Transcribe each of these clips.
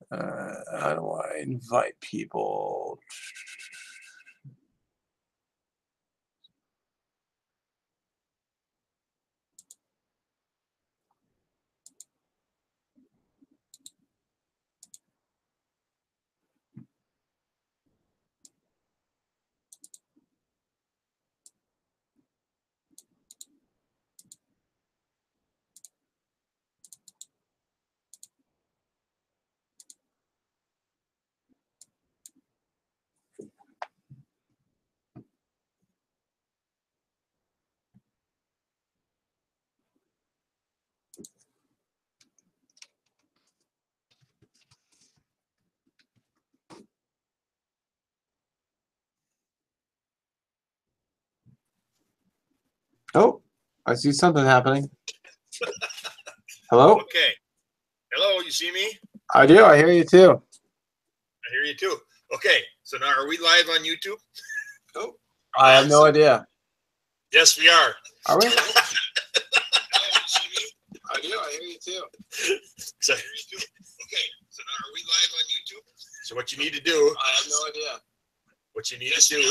How do I invite people? Oh, I see something happening. Hello? Okay. Hello, you see me? I do. I hear you too. I hear you too. Okay, so now are we live on YouTube? Oh, I have no idea. Yes, we are. Are we? Hello, you see me? I do. I hear you too. So, I hear you too. Okay, so now are we live on YouTube? So what you need to do? I have no idea. What you need to do?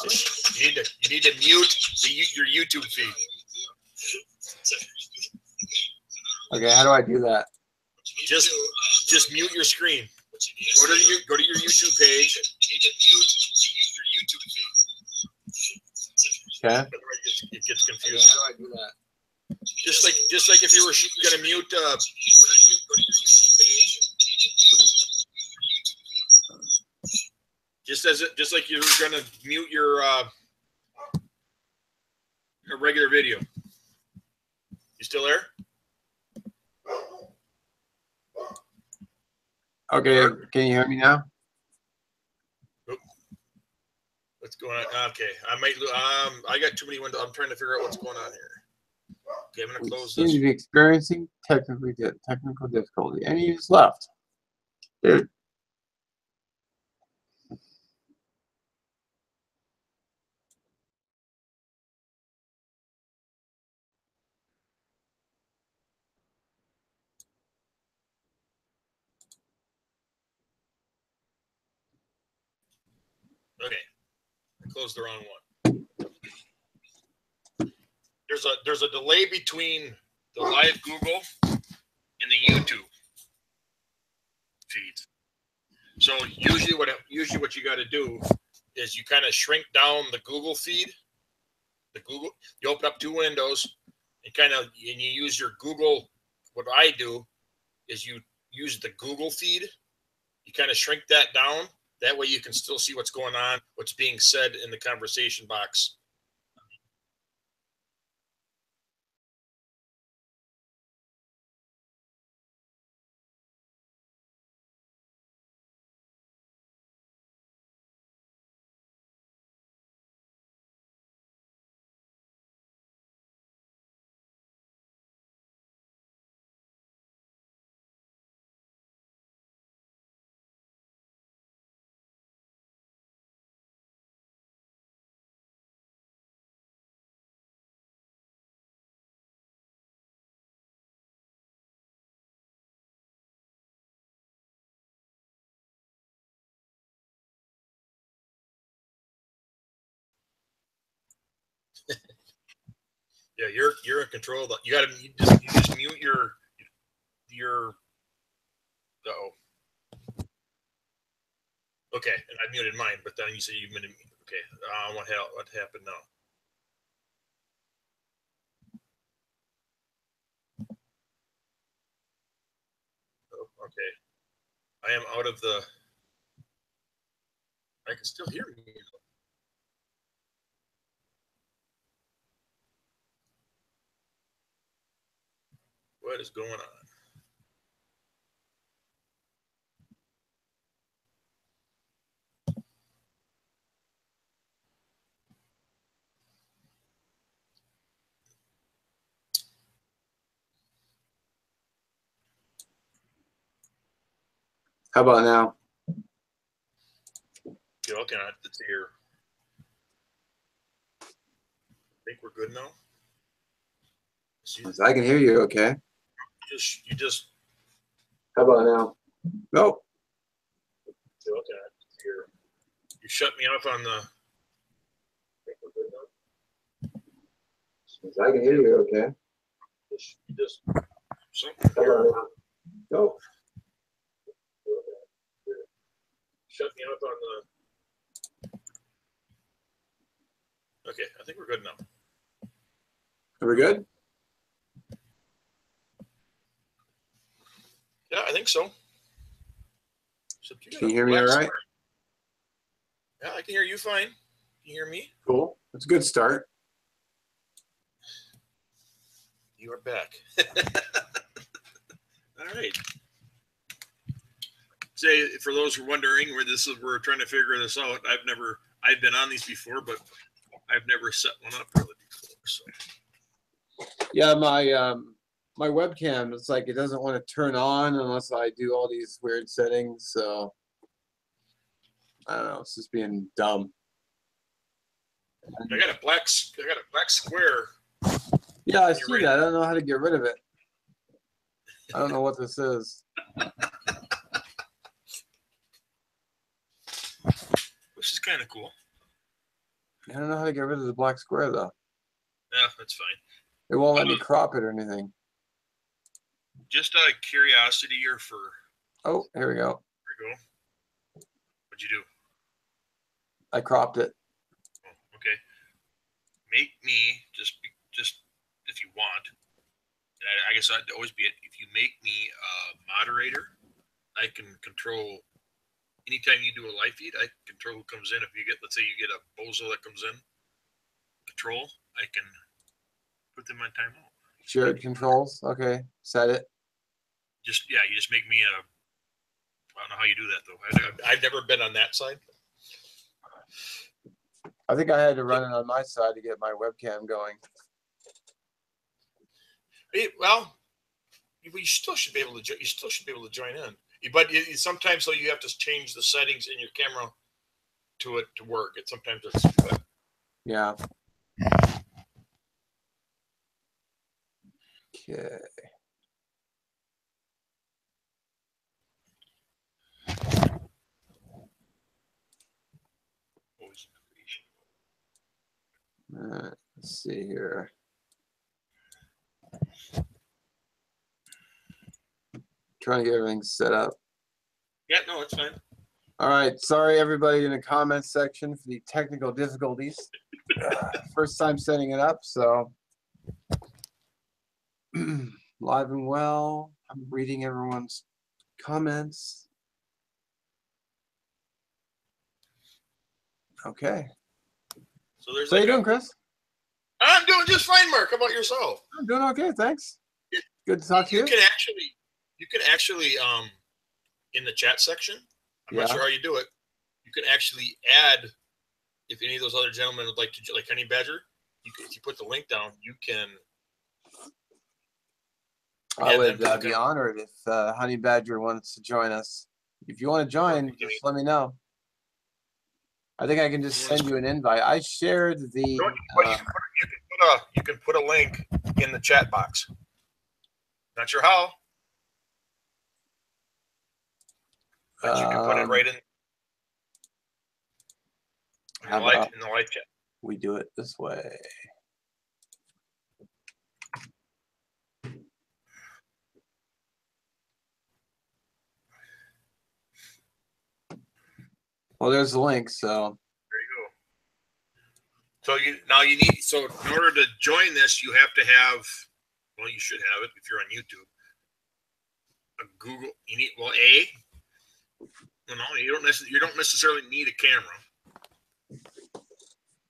You need to mute your YouTube feed. Okay, how do I do that? Just mute your screen. Go to your YouTube page. Okay. It gets confusing. Okay, how do I do that? Just like if you were gonna mute. Just like you were gonna mute your regular video. You still there? Okay, can you hear me now? What's going on? Okay, I might. I got too many windows. I'm trying to figure out what's going on here. Okay, I'm gonna close this. Seem to be experiencing technical difficulty. And you just left. Dude. Okay, I closed the wrong one. There's a delay between the live Google and the YouTube feeds. So usually what you got to do is you kind of shrink down the Google feed. You open up two windows and you use your Google. What I do is you use the Google feed. You kind of shrink that down. That way you can still see what's going on, what's being said in the conversation box. Yeah, you're in control. You just mute your. Okay, and I muted mine, but then you said you muted me. Okay, what happened now? Oh, okay, I am out of the. I can still hear you. What is going on? How about now? Okay, okay, let's hear. I think we're good now. I can hear you okay. You just. How about now? Nope. Okay. You shut me off on the. I can hear you. Okay. Just something here. Go. Shut me off on the. Okay, I think we're good now. Are we good? Yeah, I think so. Can you hear me all right? Yeah, I can hear you fine. Can you hear me? Cool. That's a good start. You are back. All right. Say, for those who are wondering where this is, we're trying to figure this out. I've been on these before, but I've never set one up really before. So. Yeah, my webcam, it's like it doesn't want to turn on unless I do all these weird settings. So I don't know. It's just being dumb. I got a black square. Yeah, I see that. I don't know how to get rid of it. I don't know what this is. Which is kind of cool. I don't know how to get rid of the black square though. Yeah, that's fine. It won't let me crop it or anything. Just out of curiosity or for. Oh, here we go. There we go. What'd you do? I cropped it. Oh, okay. Make me just if you want. And I guess I'd always be it. If you make me a moderator, I can control. Anytime you do a live feed, I can control who comes in. If you get, let's say you get a bozo that comes in, control, I can put them on timeout. Shared controls. Okay, set it. You just make me a. I don't know how you do that though. I've never been on that side. I think I had to run it on my side to get my webcam going. Well, you still should be able to. You still should be able to join in. But sometimes, though, you have to change the settings in your camera to it to work. Sometimes it's. Yeah. Okay. Let's see here. Trying to get everything set up. Yeah, no, it's fine. All right. Sorry, everybody in the comments section for the technical difficulties. First time setting it up, so live and well. I'm reading everyone's comments. Okay. So there's. How you doing, Chris? I'm doing just fine, Mark. How about yourself? I'm doing okay, thanks. Good to talk to you. You can actually, in the chat section. I'm not sure how you do it. You can actually add, if any of those other gentlemen would like to, like Honey Badger. If you put the link down, you can. I would be honored if Honey Badger wants to join us. If you want to join, just let me know. I think I can just send you an invite. I shared the. You can put a link in the chat box. Not sure how, but you can put it right in the live chat. We do it this way. Well, there's the link, so. There you go. So in order to join this, you have to have, well, you should have it if you're on YouTube. A Google, you don't necessarily need a camera.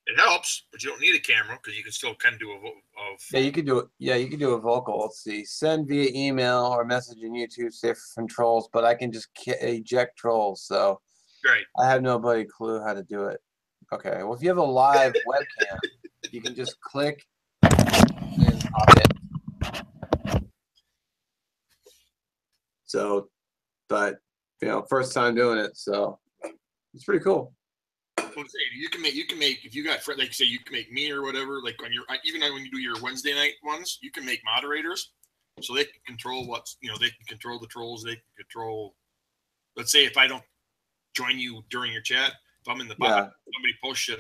It helps, but you don't need a camera because you can still kind of do a. Yeah, you can do it. Yeah, you can do a vocal. Let's see. Send via email or message in YouTube, say from trolls, but I can just eject trolls. So right. I have nobody clue how to do it. Okay. Well, if you have a live webcam, you can just click and pop in. So, but first time doing it, so it's pretty cool. Well, you can make if you got like say you can make me or whatever, like on your, even when you do your Wednesday night ones, you can make moderators so they can control they can control the trolls, they can control, let's say if I don't join you during your chat. If I'm in the Yeah. somebody posts shit,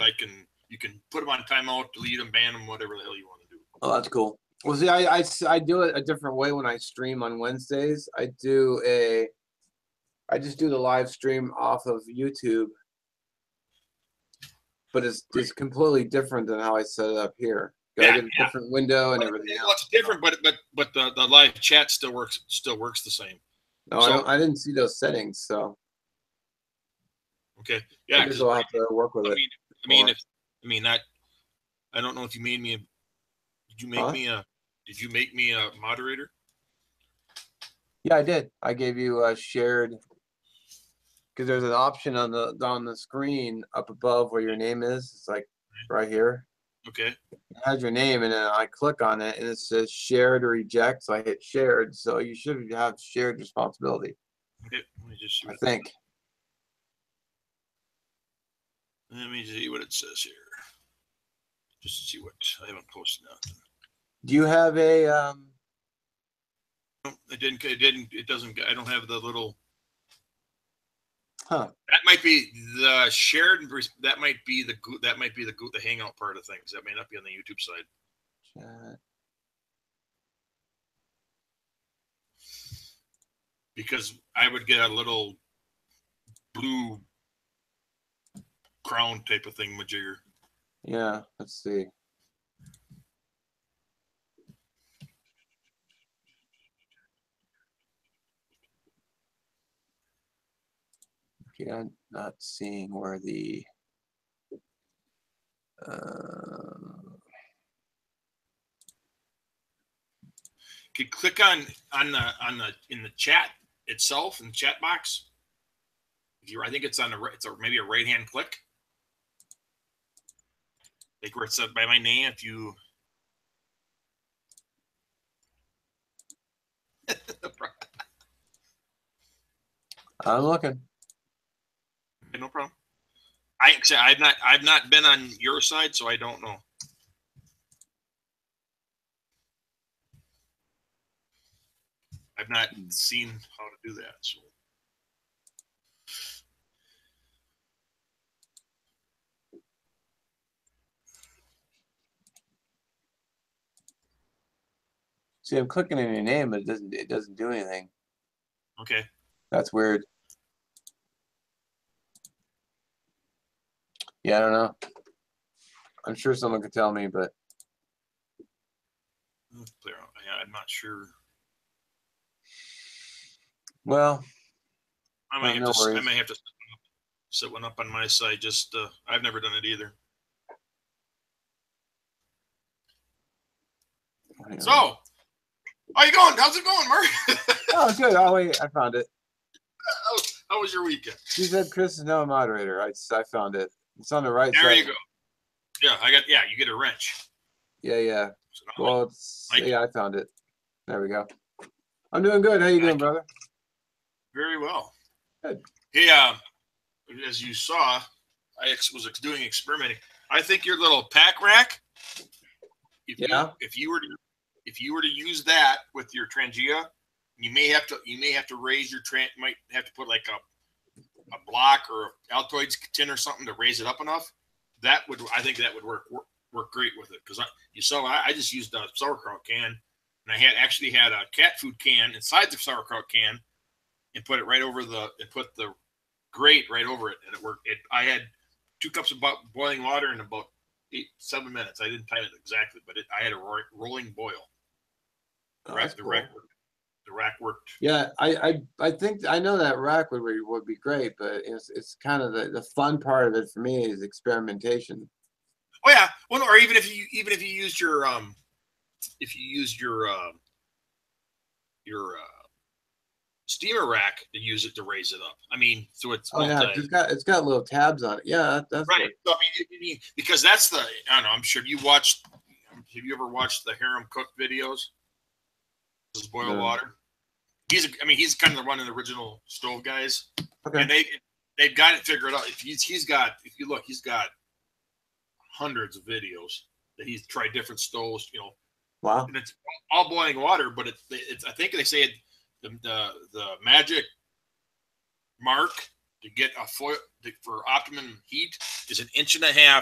you can put them on timeout, delete them, ban them, whatever the hell you want to do. Oh, that's cool. Well, see, I do it a different way when I stream on Wednesdays. I just do the live stream off of YouTube, but it's completely different than how I set it up here. I get a different window and everything else. It's different, but the live chat still works the same. No, so, I didn't see those settings, so. Okay, yeah, I guess I'll have to work with it. I don't know if you made me. Did you make me a? Did you make me a moderator? Yeah, I did. I gave you a shared, because there's an option on the screen up above where your name is. It's like right here. Okay. It has your name, and then I click on it, and it says shared or reject. So I hit shared. So you should have shared responsibility. Okay. Let me just see. I think. Let me see what it says here. Just to see what I haven't posted nothing. Do you have a No, it doesn't. I don't have the little. Huh. That might be the shared. That might be the Hangout part of things. That may not be on the YouTube side. Chat. Because I would get a little blue crown type of thing majigger. Yeah, let's see. Okay, I'm not seeing where the You could click on in the chat itself, in the chat box. I think it's maybe a right hand click. Like where it's said by my name. If you I'm looking. No problem. I've not been on your side, so I don't know. I've not seen how to do that. So. See, I'm clicking in your name, but it doesn't do anything. Okay. That's weird. Yeah, I don't know. I'm sure someone could tell me, but yeah, I'm not sure. Well, I might have to set one up on my side. Just I've never done it either. So, how you going? How's it going, Mark? Oh, good. Oh, wait, I found it. How was your weekend? She said Chris is now a moderator. I found it. It's on the right side. There you go. Yeah, you get a wrench. Yeah. Well, I found it. There we go. I'm doing good. How you doing, brother? Very well. Good. Hey, as you saw, I was doing experimenting. I think your little pack rack. If you were to use that with your Trangia, you may have to raise your might have to put like a block or a Altoids tin or something to raise it up enough. I think that would work great with it, because I just used a sauerkraut can, and I actually had a cat food can inside the sauerkraut can, and put it right over put the grate right over it, and it worked. I had 2 cups of boiling water in about 7 minutes. I didn't time it exactly, but I had a rolling boil. The rack worked. Yeah, I think I know that rack would be great, but it's kind of the fun part of it for me is experimentation. Oh yeah, well, or even if you used your steamer rack to use it to raise it up. I mean, so it's it's got little tabs on it. Yeah, that's right. So, I mean, because that's I don't know. I'm sure you watched. Have you ever watched the Harem Cook videos? This is boil water. He's kind of the one of the original stove guys. Okay. And they've got it figured out. If you look, he's got hundreds of videos that he's tried different stoves. Wow. And it's all boiling water, but it's I think they say the magic mark to get a foil for optimum heat is 1.5 inches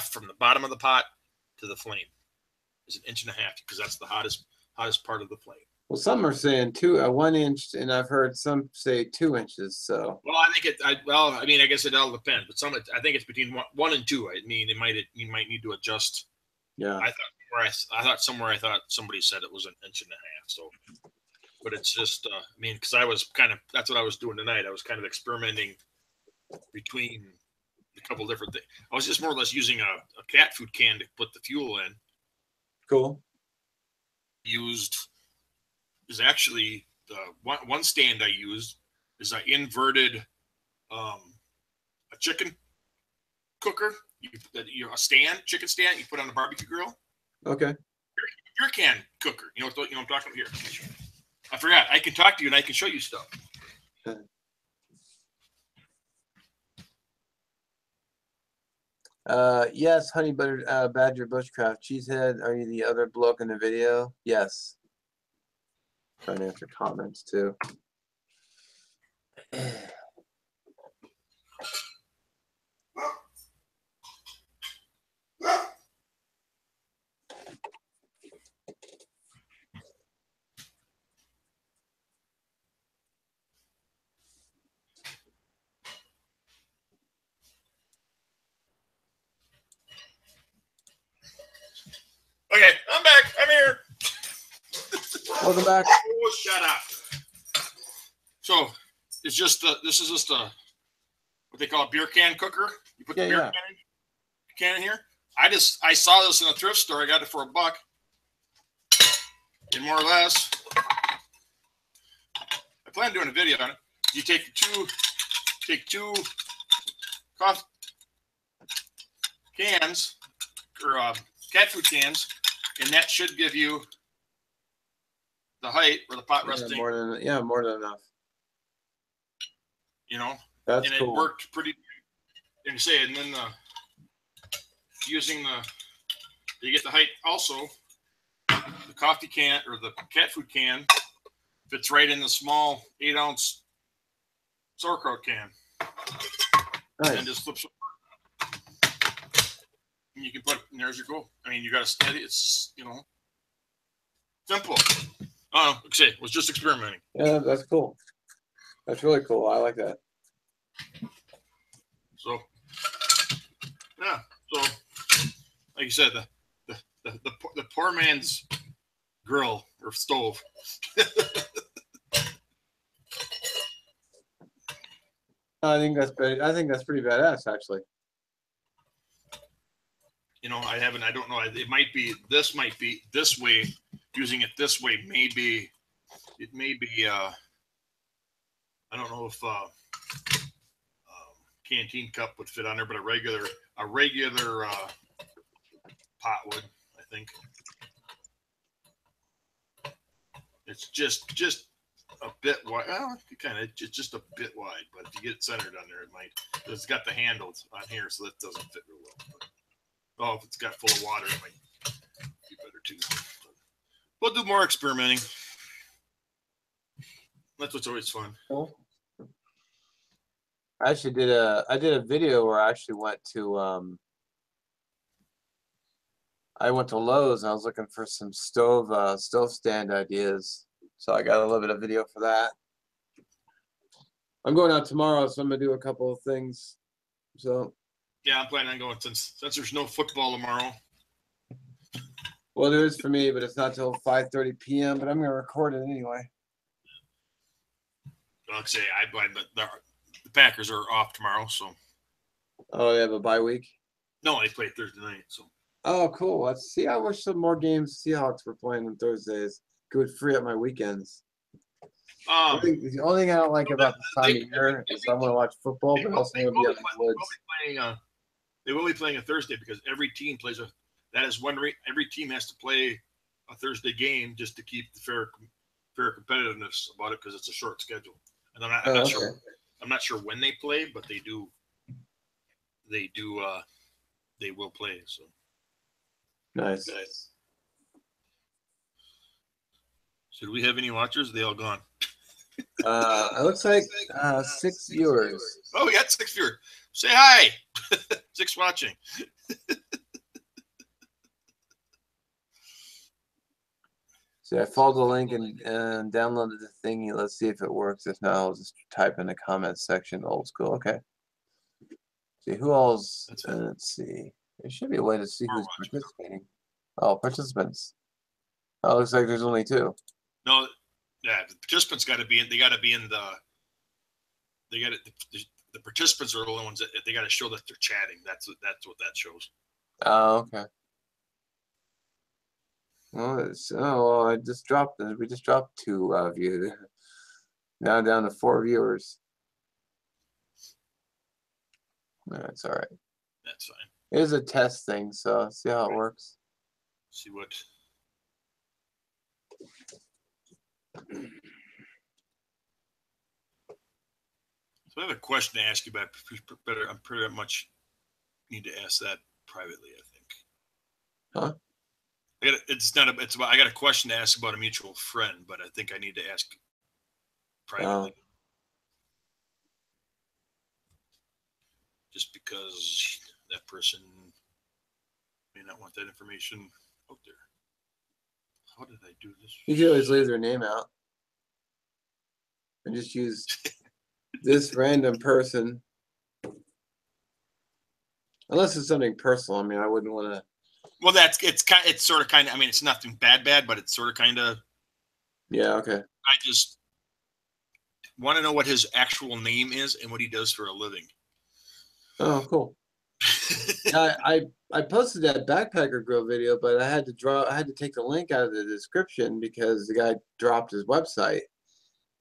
from the bottom of the pot to the flame. Is 1.5 inches because that's the hottest part of the flame. Well, some are saying 1 inch, and I've heard some say 2 inches. So. Well, I think I guess it all depends, but I think it's between 1 and 2. I mean, you might need to adjust. Yeah. I thought somebody said it was 1.5 inches. So, but it's just, because that's what I was doing tonight. I was kind of experimenting between a couple different things. I was just more or less using a cat food can to put the fuel in. Cool. Is actually the one stand I used is I inverted a chicken cooker. A chicken stand you put on the barbecue grill. Okay. Your can cooker. You know what I'm talking about here. I forgot. I can talk to you and I can show you stuff. Yes, honey butter badger bushcraft cheesehead. Are you the other bloke in the video? Yes. Trying to answer comments too. Okay, I'm back. I'm here. Welcome back. Oh, shut up. So this is just a what they call a beer can cooker. You put the beer can in here. I saw this in a thrift store. I got it for $1. And more or less, I plan on doing a video on it. You take two coffee cans or cat food cans, and that should give you the height where the pot resting. More than enough. That's and cool. It worked pretty. And then you get the height also. The coffee can or the cat food can fits right in the small 8-ounce sauerkraut can. Nice. And just flips. And you can put it, and there's your goal. I mean, you got to steady. It's simple. Was just experimenting. Yeah, that's cool. That's really cool. I like that. So, yeah. So, like you said, the poor man's grill or stove. I think that's pretty badass, actually. I don't know. It might be this way. Using it this way, it may be. I don't know if canteen cup would fit on there, but a regular pot would. I think it's just a bit wide. Well, just a bit wide, but if you get it centered on there, it might. It's got the handles on here, so that doesn't fit real well. But, if it's got full of water, it might be better too. We'll do more experimenting. That's what's always fun. Cool. I actually did a video where I actually went to Lowe's and I was looking for some stove stand ideas. So I got a little bit of video for that. I'm going out tomorrow, so I'm gonna do a couple of things. So yeah, I'm planning on going since there's no football tomorrow. Well, there is for me, but it's not till 5:30 p.m. But I'm gonna record it anyway. Like I say, but the Packers are off tomorrow, so. Oh, they have a bye week? No, they play Thursday night, so. Oh, cool. Let's see. I wish some more games Seahawks were playing on Thursdays. It would free up my weekends. The only thing I don't like about this time of year is I want to watch football, but also want to be out in the woods. They will be playing a Thursday because every team plays every team has to play a Thursday game just to keep the fair competitiveness about it because it's a short schedule. And I'm not sure. I'm not sure when they play, but they do. They will play. So nice. So do we have any watchers? Are they all gone? It looks like 6 viewers. Oh, we got 6 viewers. Say hi. 6 watching. See, I followed the link and downloaded the thingy. Let's see if it works. If not, I'll just type in the comments section. Old school. Okay. See who else. Let's see. There should be a way to see who's participating. Oh, participants. Oh, looks like there's only 2. No, yeah, the participants got to be in. They got to be in the. They got the participants are the only ones that they got to show that they're chatting. That's what that shows. Oh, okay. Well, I just dropped. We just dropped 2 views. Now down to 4 viewers. That's all right. That's fine. It is a test thing, so see how it works. See what. So I have a question to ask you about. I'm pretty much need to ask that privately. I think. Huh? I got a question to ask about a mutual friend, but I think I need to ask privately. Just because that person may not want that information out there. How did I do this? You can always leave their name out and just use this random person. Unless it's something personal. I mean, I wouldn't want to. Well, it's sort of kind of. I mean, it's nothing bad, but it's sort of kind of. Yeah. Okay. I just want to know what his actual name is and what he does for a living. Oh, cool. I posted that backpacker grill video, but I had to take the link out of the description because the guy dropped his website,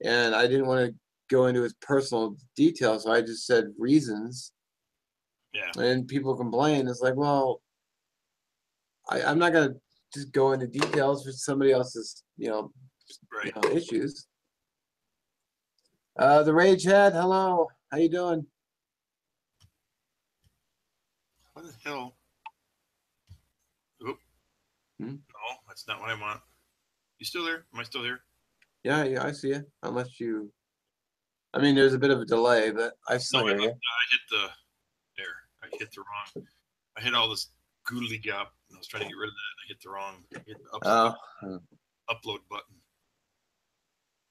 and I didn't want to go into his personal details, so I just said reasons. Yeah. And people complain. It's like, well, I'm not gonna just go into details for somebody else's, Right. Issues. The Rage Head, hello. How you doing? What the hell? Oop. No, that's not what I want. You still there? Am I still here? Yeah, I see you. Unless you, I mean, there's a bit of a delay, but I still hear you. I hit the wrong. I hit all this goodly gap. I was trying to get rid of that. I hit the wrong. Upload button.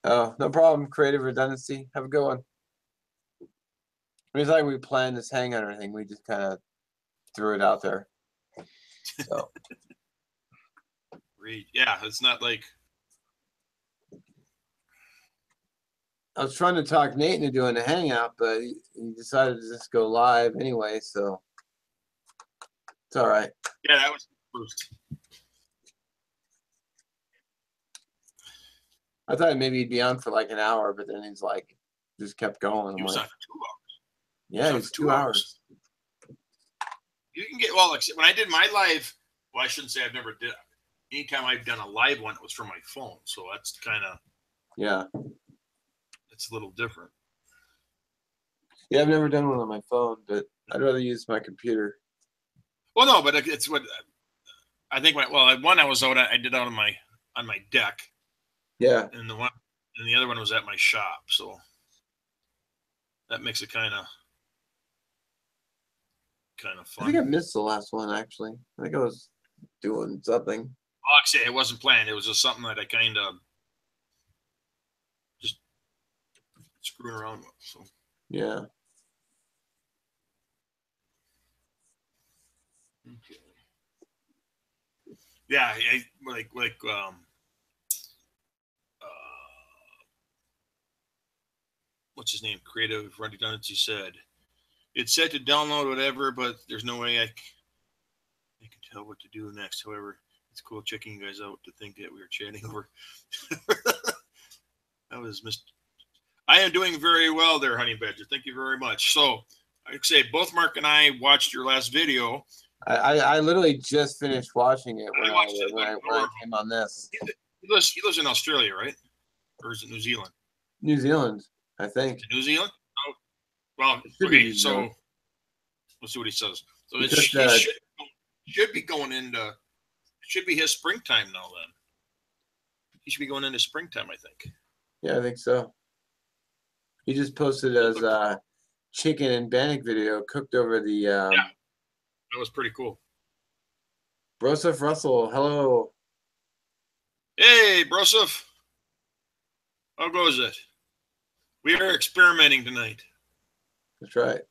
Oh, no problem. Creative redundancy. Have a good one. I mean, it's like we planned this hangout or anything. We just kind of threw it out there. So. Yeah, it's not like. I was trying to talk Nate into doing a hangout, but he decided to just go live anyway, so it's all right. Yeah, that was first. I thought maybe he'd be on for like an hour, but then he's like, just kept going. He was on for 2 hours. Yeah, it's 2 hours. You can get, well, like when I did my live, well, I shouldn't say I've never did. Anytime I've done a live one, it was from my phone. So that's kind of. Yeah. It's a little different. Yeah, I've never done one on my phone, but I'd rather use my computer. Well, no, but it's what I think. One I was out. I did out on my deck. Yeah. And the other one was at my shop. So that makes it kind of fun. I think I missed the last one actually. I think I was doing something. Well, actually, it wasn't planned. It was just something that I kind of just screwing around with. So yeah. Okay. Yeah, what's his name? Creative Redundancy said it's set to download whatever, but there's no way I can tell what to do next. However, it's cool checking you guys out to think that we were chatting over. That was I am doing very well there, Honey Badger. Thank you very much. So, I'd say both Mark and I watched your last video. I literally just finished watching it when I came on this. He lives in Australia, right? Or is it New Zealand? New Zealand, I think. New Zealand? Oh, well, okay. So let's see what he says. So it should be going into. It should be his springtime now. Then he should be going into springtime, I think. Yeah, I think so. He just posted his chicken and bannock video cooked over the. Yeah, that was pretty cool. Broseph Russell, hello. Hey, Broseph. How goes it? We are experimenting tonight. That's right.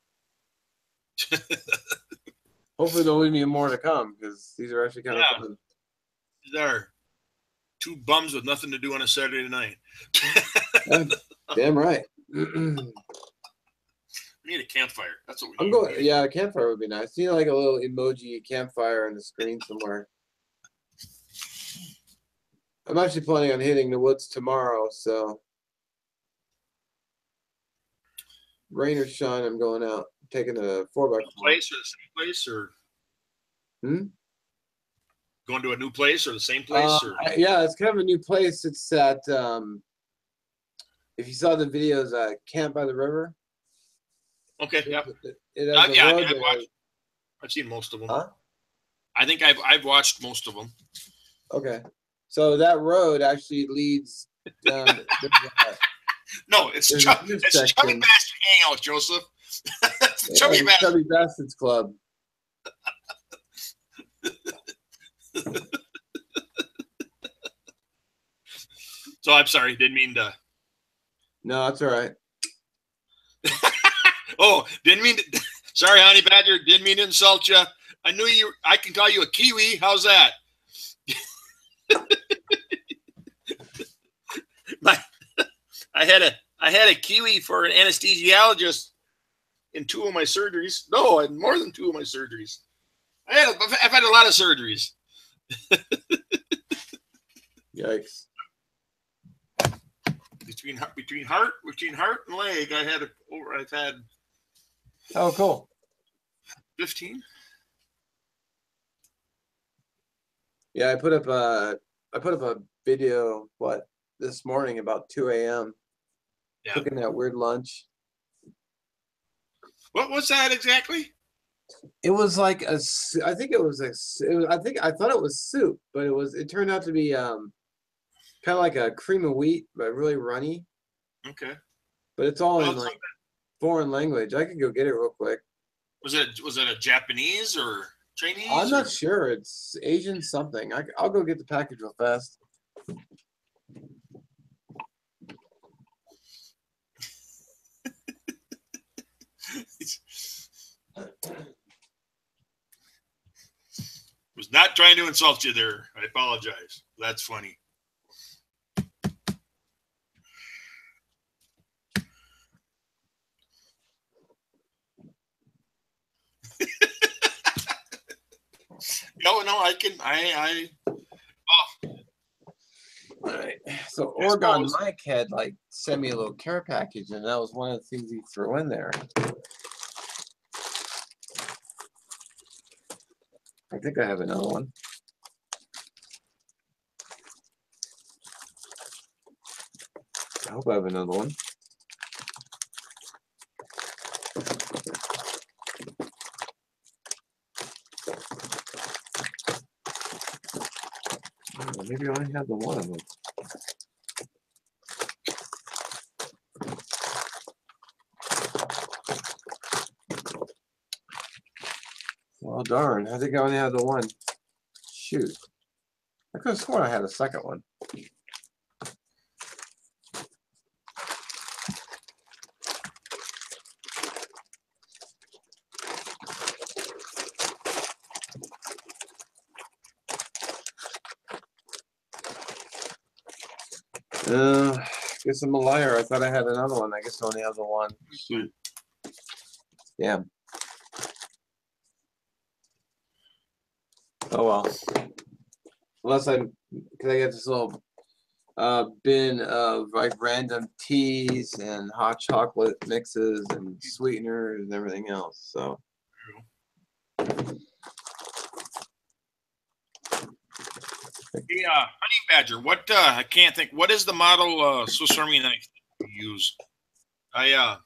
Hopefully there'll be more to come because these are actually kind of fun. These are two bums with nothing to do on a Saturday night. Damn right. We need a campfire. That's what we need. Yeah, a campfire would be nice. You need like a little emoji campfire on the screen somewhere. I'm actually planning on hitting the woods tomorrow, so rain or shine, I'm going out. Taking a 4x4. Place or the same place or going to a new place or the same place? Yeah, it's kind of a new place. It's at if you saw the videos, Camp by the River. Okay, yeah. It has a road I've seen most of them. Huh? I think I've watched most of them. Okay, so that road actually leads down. No, it's Chubby Bastard Hangout, Joseph. Chubby Bastards Club. So I'm sorry, didn't mean to. No, that's all right. Oh, didn't mean to. Sorry, Honey Badger, didn't mean to insult you. I knew you. I can call you a Kiwi. How's that? I had a Kiwi for an anesthesiologist in 2 of my surgeries. No, I had more than 2 of my surgeries. I've had a lot of surgeries. Yikes. Between heart and leg, I've had. Oh, cool. 15. Yeah, I put up a video this morning about 2 a.m. Yeah. Cooking that weird lunch. What was that exactly? It was like I thought it was soup, but it turned out to be kind of like a cream of wheat, but really runny. Okay. But it's all in like foreign language. I could go get it real quick. Was it a Japanese or Chinese? I'm not sure. It's Asian something. I'll go get the package real fast. Was not trying to insult you there. I apologize. That's funny. No, I can. All right. So Oregon Mike had sent me a little care package, and that was one of the things he threw in there. I think I have another one. I hope I have another one. Maybe I only have the one of them. Well, darn. I think I only have the one. Shoot. I could have sworn I had a second one. Guess I'm a liar. I thought I had another one. I guess I only have the one. Shoot. Damn. Oh well. Because I got this little bin of random teas and hot chocolate mixes and sweeteners and everything else. So. Hey, Honey Badger, I can't think. What is the model Swiss Army knife that you use? I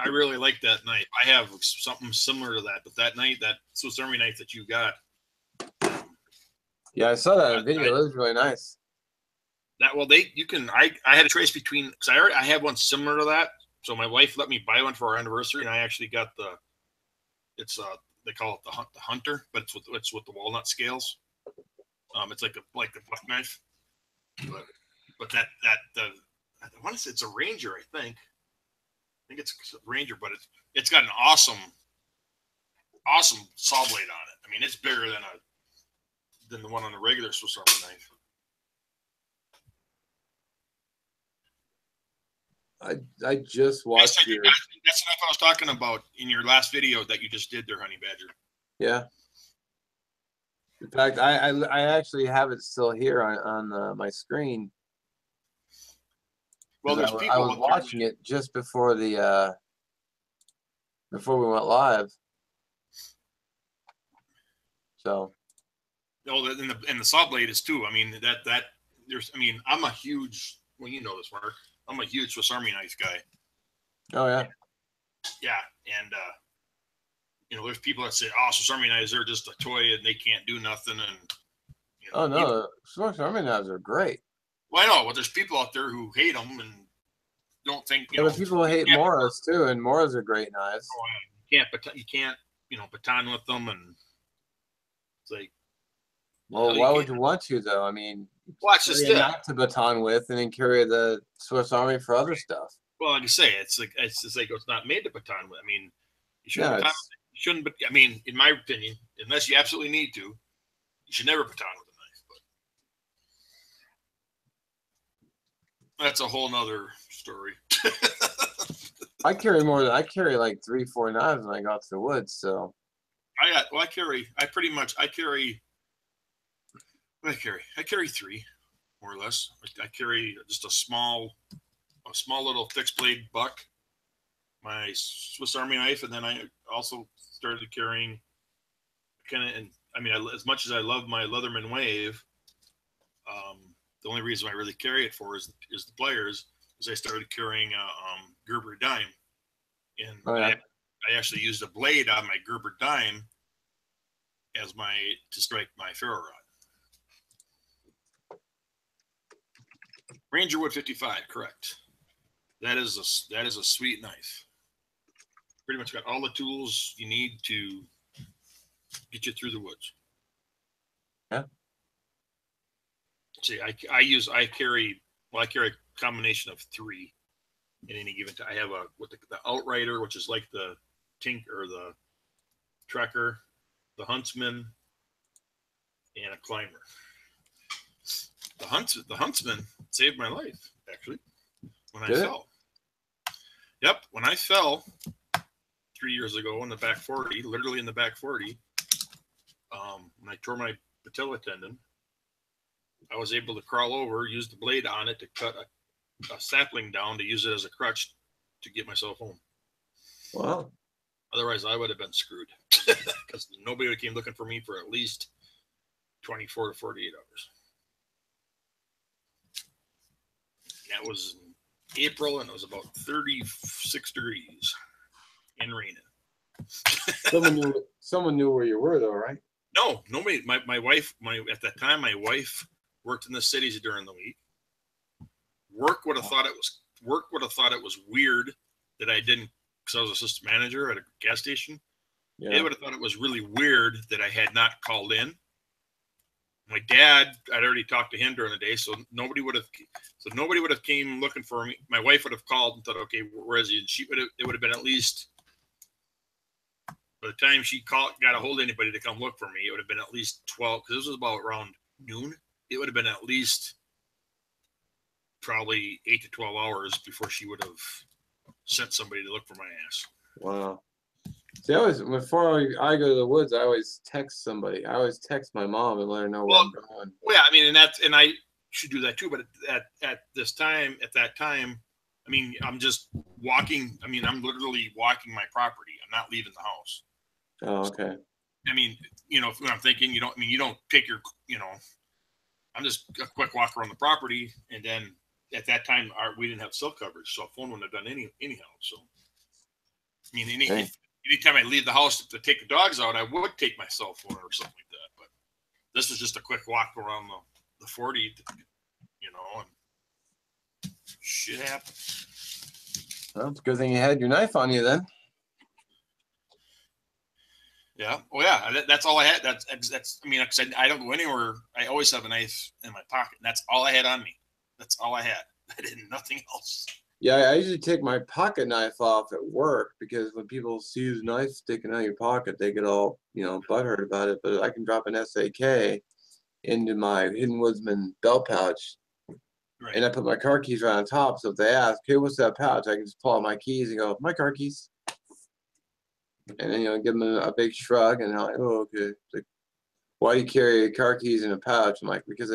really like that knife. I have something similar to that, but that Swiss Army knife that you got. Yeah, I saw that video. It was really nice. I had a trace between because I have one similar to that, So my wife let me buy one for our anniversary, and I actually got they call it the Hunter, but it's with the walnut scales. It's like a buck knife, but I want to say it's a Ranger. I think it's a Ranger, but it's got an awesome saw blade on it. I mean, it's bigger than the one on the regular Swiss Army knife. I just watched your. That's the knife I was talking about in your last video that you just did there, Honey Badger. Yeah. In fact, I actually have it still here on my screen. Well, there's I was people watching it just before before we went live. So. Oh, and the saw blade is too. I mean that there's. I mean, I'm a huge. Well, you know this, Mark. I'm a huge Swiss Army knife guy. Oh yeah. Yeah, and there's people that say, "Oh, Swiss Army knives, they're just a toy and they can't do nothing." And oh no, Swiss Army knives are great. Well, I know, but there's people out there who hate them and don't think. But people hate Moras too, and Moras are great knives. Oh, you can't baton with them, and it's like. Well, why would you want to though? I mean, watch this not to baton with, and then carry the Swiss Army for other stuff. Well, like you say, it's not made to baton with. I mean, you shouldn't. But I mean, in my opinion, unless you absolutely need to, you should never baton with a knife. But that's a whole nother story. I carry like 3-4 knives when I go out to the woods. So I carry 3, more or less. I carry just a small little fixed blade buck, my Swiss Army knife, and then I also started carrying as much as I love my Leatherman Wave, the only reason I really carry it for is the pliers, is I started carrying a Gerber dime, and I actually used a blade on my Gerber dime to strike my ferro rod. Ranger Wood 55, correct. That is a sweet knife. Pretty much got all the tools you need to get you through the woods. Yeah. See, I carry a combination of 3 in any given time. I have the Outrider, which is like the the Trekker, the Huntsman, and a Climber. The Huntsman saved my life, actually, when I fell. Yep, when I fell 3 years ago in the back 40, literally in the back 40, when I tore my patella tendon, I was able to crawl over, use the blade on it to cut a sapling down to use it as a crutch to get myself home. Wow. Otherwise, I would have been screwed because nobody came looking for me for at least 24 to 48 hours. That was in April, and it was about 36 degrees and raining. Someone knew where you were, though, right? No, nobody. My wife, at that time, my wife worked in the cities during the week. Work would have thought it was weird that I didn't, because I was assistant manager at a gas station. Yeah. They would have thought it was really weird that I had not called in. My dad, I'd already talked to him during the day, so nobody would have came looking for me. My wife would have called and thought, okay, where is he? And it would have been at least, by the time she got a hold of anybody to come look for me, it would have been at least 12, because this was about around noon. It would have been at least probably 8 to 12 hours before she would have sent somebody to look for my ass. Wow. See, before I go to the woods, I always text somebody. I always text my mom and let her know where I'm going. Well, yeah, I mean, and I should do that too. But at that time, I mean, I'm just walking. I mean, I'm literally walking my property. I'm not leaving the house. Oh, okay. I mean, when I'm thinking, you don't take your, I'm just a quick walk around the property, and then at that time, we didn't have cell coverage, so a phone wouldn't have done anyhow. So, I mean, anytime I leave the house to take the dogs out, I would take my cell phone or something like that. But this was just a quick walk around the 40, and shit happened. Well, it's a good thing you had your knife on you then. Yeah. Oh yeah. That's all I had. That's. I mean, I don't go anywhere. I always have a knife in my pocket. And that's all I had on me. That's all I had. I did nothing else. Yeah, I usually take my pocket knife off at work because when people see the knife sticking out of your pocket, they get all, butthurt about it. But I can drop an SAK into my Hidden Woodsman belt pouch, Right. and I put my car keys right on top. So if they ask, "Hey, what's that pouch?" I can just pull out my keys and go, "My car keys," and then give them a big shrug, and they're like, "Oh, okay." It's like, why do you carry car keys in a pouch? I'm like, because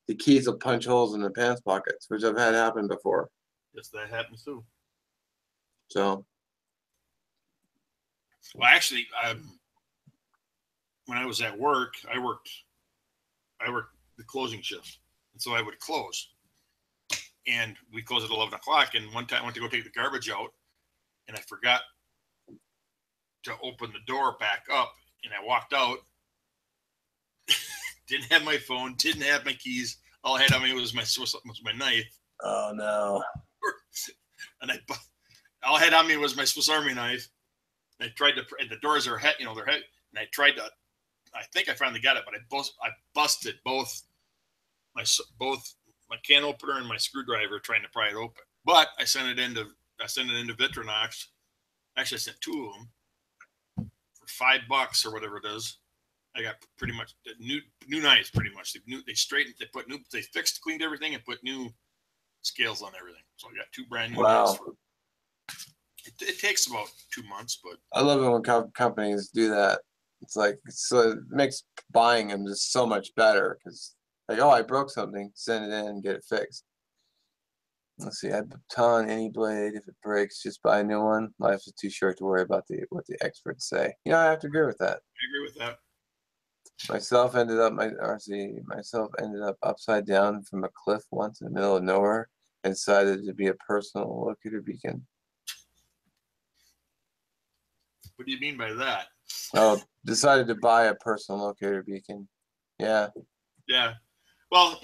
the keys will punch holes in the pants pockets, which I've had happen before. Yes, that happens too. So. Well, actually, when I was at work, I worked the closing shift, and so I would close, and we close at 11 o'clock. And one time I went to go take the garbage out, and I forgot to open the door back up, and I walked out. Didn't have my phone, didn't have my keys. All I had on me was my knife. Oh no! And all I had on me was my Swiss Army knife. And I tried to, and the doors are they're heavy. And I tried to, I think I finally got it, but I busted both my can opener and my screwdriver trying to pry it open. But I sent it into Vitronox. Actually, I sent 2 of them for $5 or whatever it is. I got pretty much new knives. Pretty much they straightened, they fixed, cleaned everything, and put new scales on everything. So I got 2 brand new knives. It takes about 2 months, but I love it when companies do that. It's like, so it makes buying them just so much better because, like, oh, I broke something, send it in and get it fixed. Let's see, I baton any blade. If it breaks, just buy a new one. Life is too short to worry about what the experts say. I have to agree with that. I agree with that. Myself ended up upside down from a cliff once in the middle of nowhere and decided to be a personal locator beacon. What do you mean by that? Oh, decided to buy a personal locator beacon. Yeah. Yeah. Well,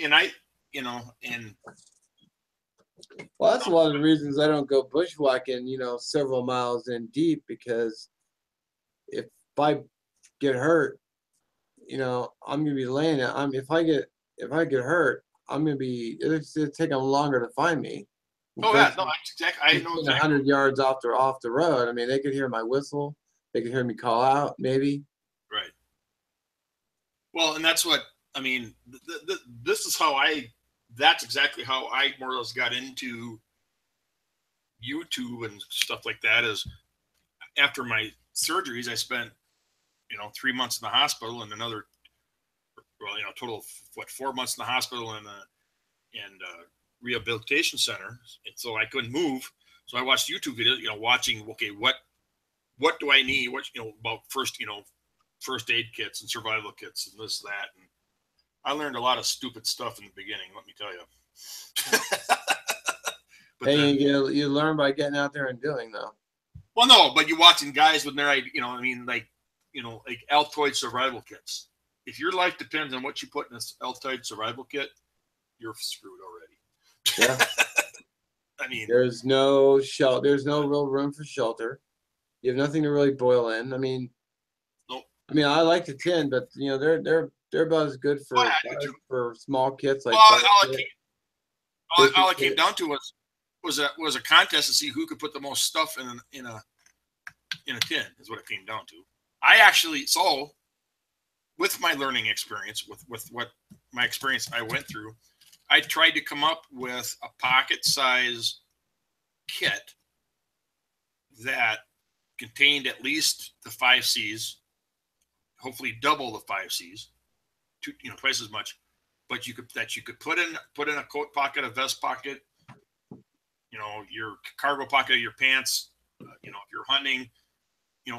Well, that's a lot of the reasons I don't go bushwhacking, several miles in deep, because if I get hurt, I'm gonna be laying it. If I get hurt, I'm gonna be. It's take them longer to find me. Oh yeah, no, exactly. I know exactly. 100 yards off the road. I mean, they could hear my whistle. They could hear me call out, maybe. Right. Well, and that's what I mean. This is how that's exactly how I more or less got into YouTube and stuff like that. Is after my surgeries, I spent 3 months in the hospital and another, total of 4 months in the hospital and rehabilitation center, and so I couldn't move. So I watched YouTube videos, watching, okay, what do I need? What about first aid kits and survival kits and this, that, and I learned a lot of stupid stuff in the beginning. Let me tell you. But hey, you learn by getting out there and doing, though. Well, no, but you're watching guys with their, like Altoid survival kits. If your life depends on what you put in this Altoid survival kit, you're screwed already. Yeah. I mean, there's no real room for shelter. You have nothing to really boil in. I mean, nope. I mean, I like the tin, but they're about as good for small kits like. Well, all it came down to was a contest to see who could put the most stuff in a tin. Is what it came down to. I actually, so with my learning experience, with what my experience I went through, I tried to come up with a pocket size kit that contained at least the 5 C's, hopefully double the 5 C's, twice as much, but you could put in a coat pocket, a vest pocket, your cargo pocket of your pants, if you're hunting,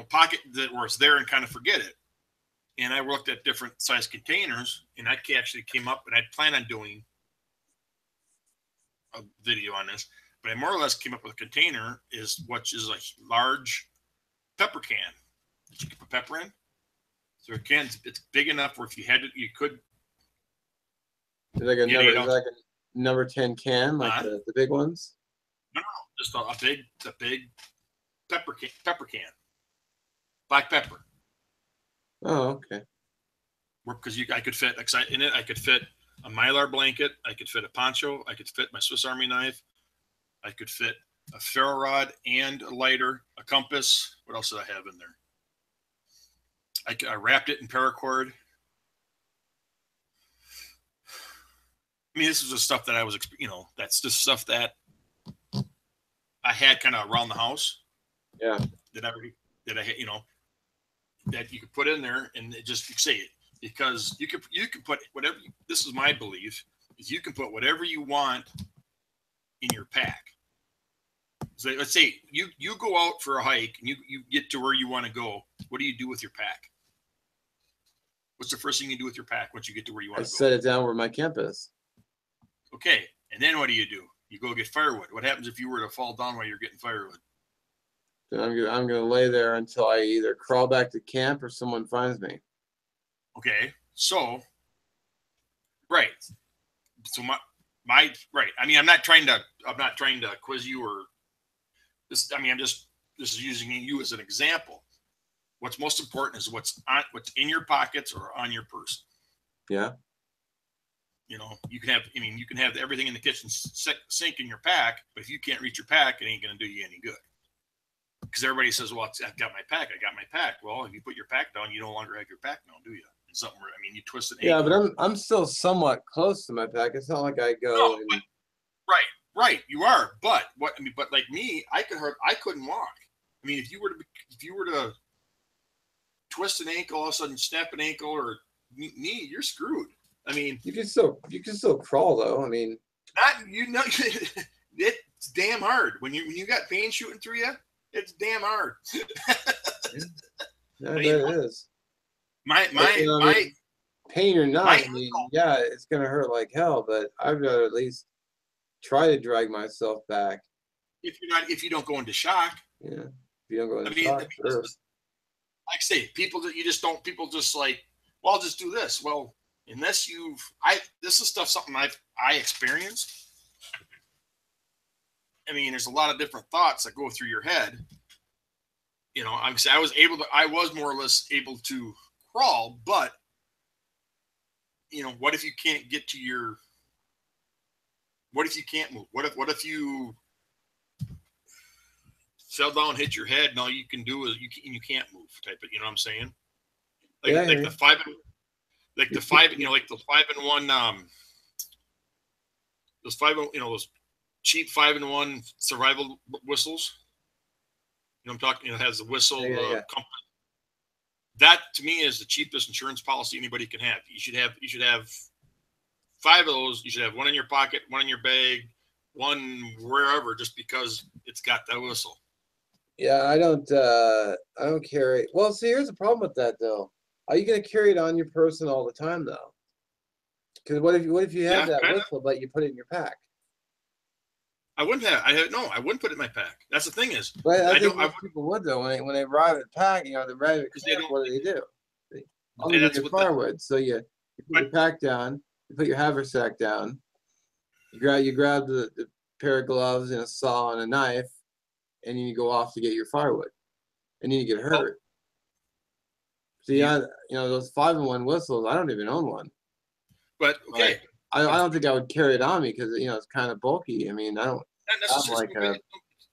pocket that where it's there and kind of forget it. And I looked at different size containers, and I actually came up, and I plan on doing a video on this, but I more or less came up with a container which is a large pepper can that you can put pepper in. So it's big enough where if you had it, you could. It's like a number 10 can, like the big ones. No, just a big pepper can, black pepper. Oh, okay. Because I could fit in it. I could fit a Mylar blanket. I could fit a poncho. I could fit my Swiss Army knife. I could fit a ferro rod and a lighter, a compass. What else did I have in there? I wrapped it in paracord. I mean, this was the stuff that I was, that's just stuff that I had kind of around the house. Yeah. That I had, that you could put in there and just say it, because you can put whatever. This is my belief, is you can put whatever you want in your pack. So let's say you go out for a hike and you get to where you want to go. What do you do with your pack? What's the first thing you do with your pack once you get to where you want to go? I set it down where my camp is. Okay. And then what do? You go get firewood. What happens if you were to fall down while you're getting firewood? Then I'm gonna lay there until I either crawl back to camp or someone finds me. Okay. So, right. So my right. I mean, I'm not trying to quiz you or this. I mean, this is using you as an example. What's most important is what's in your pockets or on your person. Yeah. You can have everything in the kitchen sink in your pack, but if you can't reach your pack, it ain't going to do you any good. Because everybody says, well, I've got my pack. Well, if you put your pack down, you no longer have your pack now, do you? It's something where, you twist it. Yeah, but I'm still somewhat close to my pack. It's not like I go. No, right. You are, but but like me, I couldn't walk. I mean, if you were to twist an ankle, all of a sudden snap an ankle or knee, you're screwed. I mean, you can still crawl though. I mean, it's damn hard when you got pain shooting through you. It's damn hard. Yeah, it is. My pain or not, yeah, it's gonna hurt like hell. But I've got to at least try to drag myself back. If you don't go into shock. Yeah, if you don't go into shock. Sure. Like I say, people just like, well, I'll just do this. Well, unless this is something I experienced. I mean, there's a lot of different thoughts that go through your head. I was more or less able to crawl, but what if you can't get to what if you can't move? What if you fell down, hit your head, and all you can do is you can't move type of, you know what I'm saying? Like the 5 and 1, those 5, those cheap 5-in-1 survival whistles. I'm talking. It has the whistle, compass. That to me is the cheapest insurance policy anybody can have. You should have 5 of those. You should have one in your pocket, one in your bag, one wherever, just because it's got that whistle. Yeah, I don't carry. Well, see, here's the problem with that though. Are you going to carry it on your person all the time though? Because what if you have that whistle, but you put it in your pack? I wouldn't have. I wouldn't put it in my pack. That's the thing is. But I think most people would though when they arrive at pack. They arrive at camp. What do? They only get your firewood. So you put your pack down. You put your haversack down. You grab the pair of gloves and a saw and a knife, and then you go off to get your firewood, and then you get hurt. See, those 5-in-1 whistles. I don't even own one. But okay. I don't think I would carry it on me because it's kind of bulky. I mean, I don't.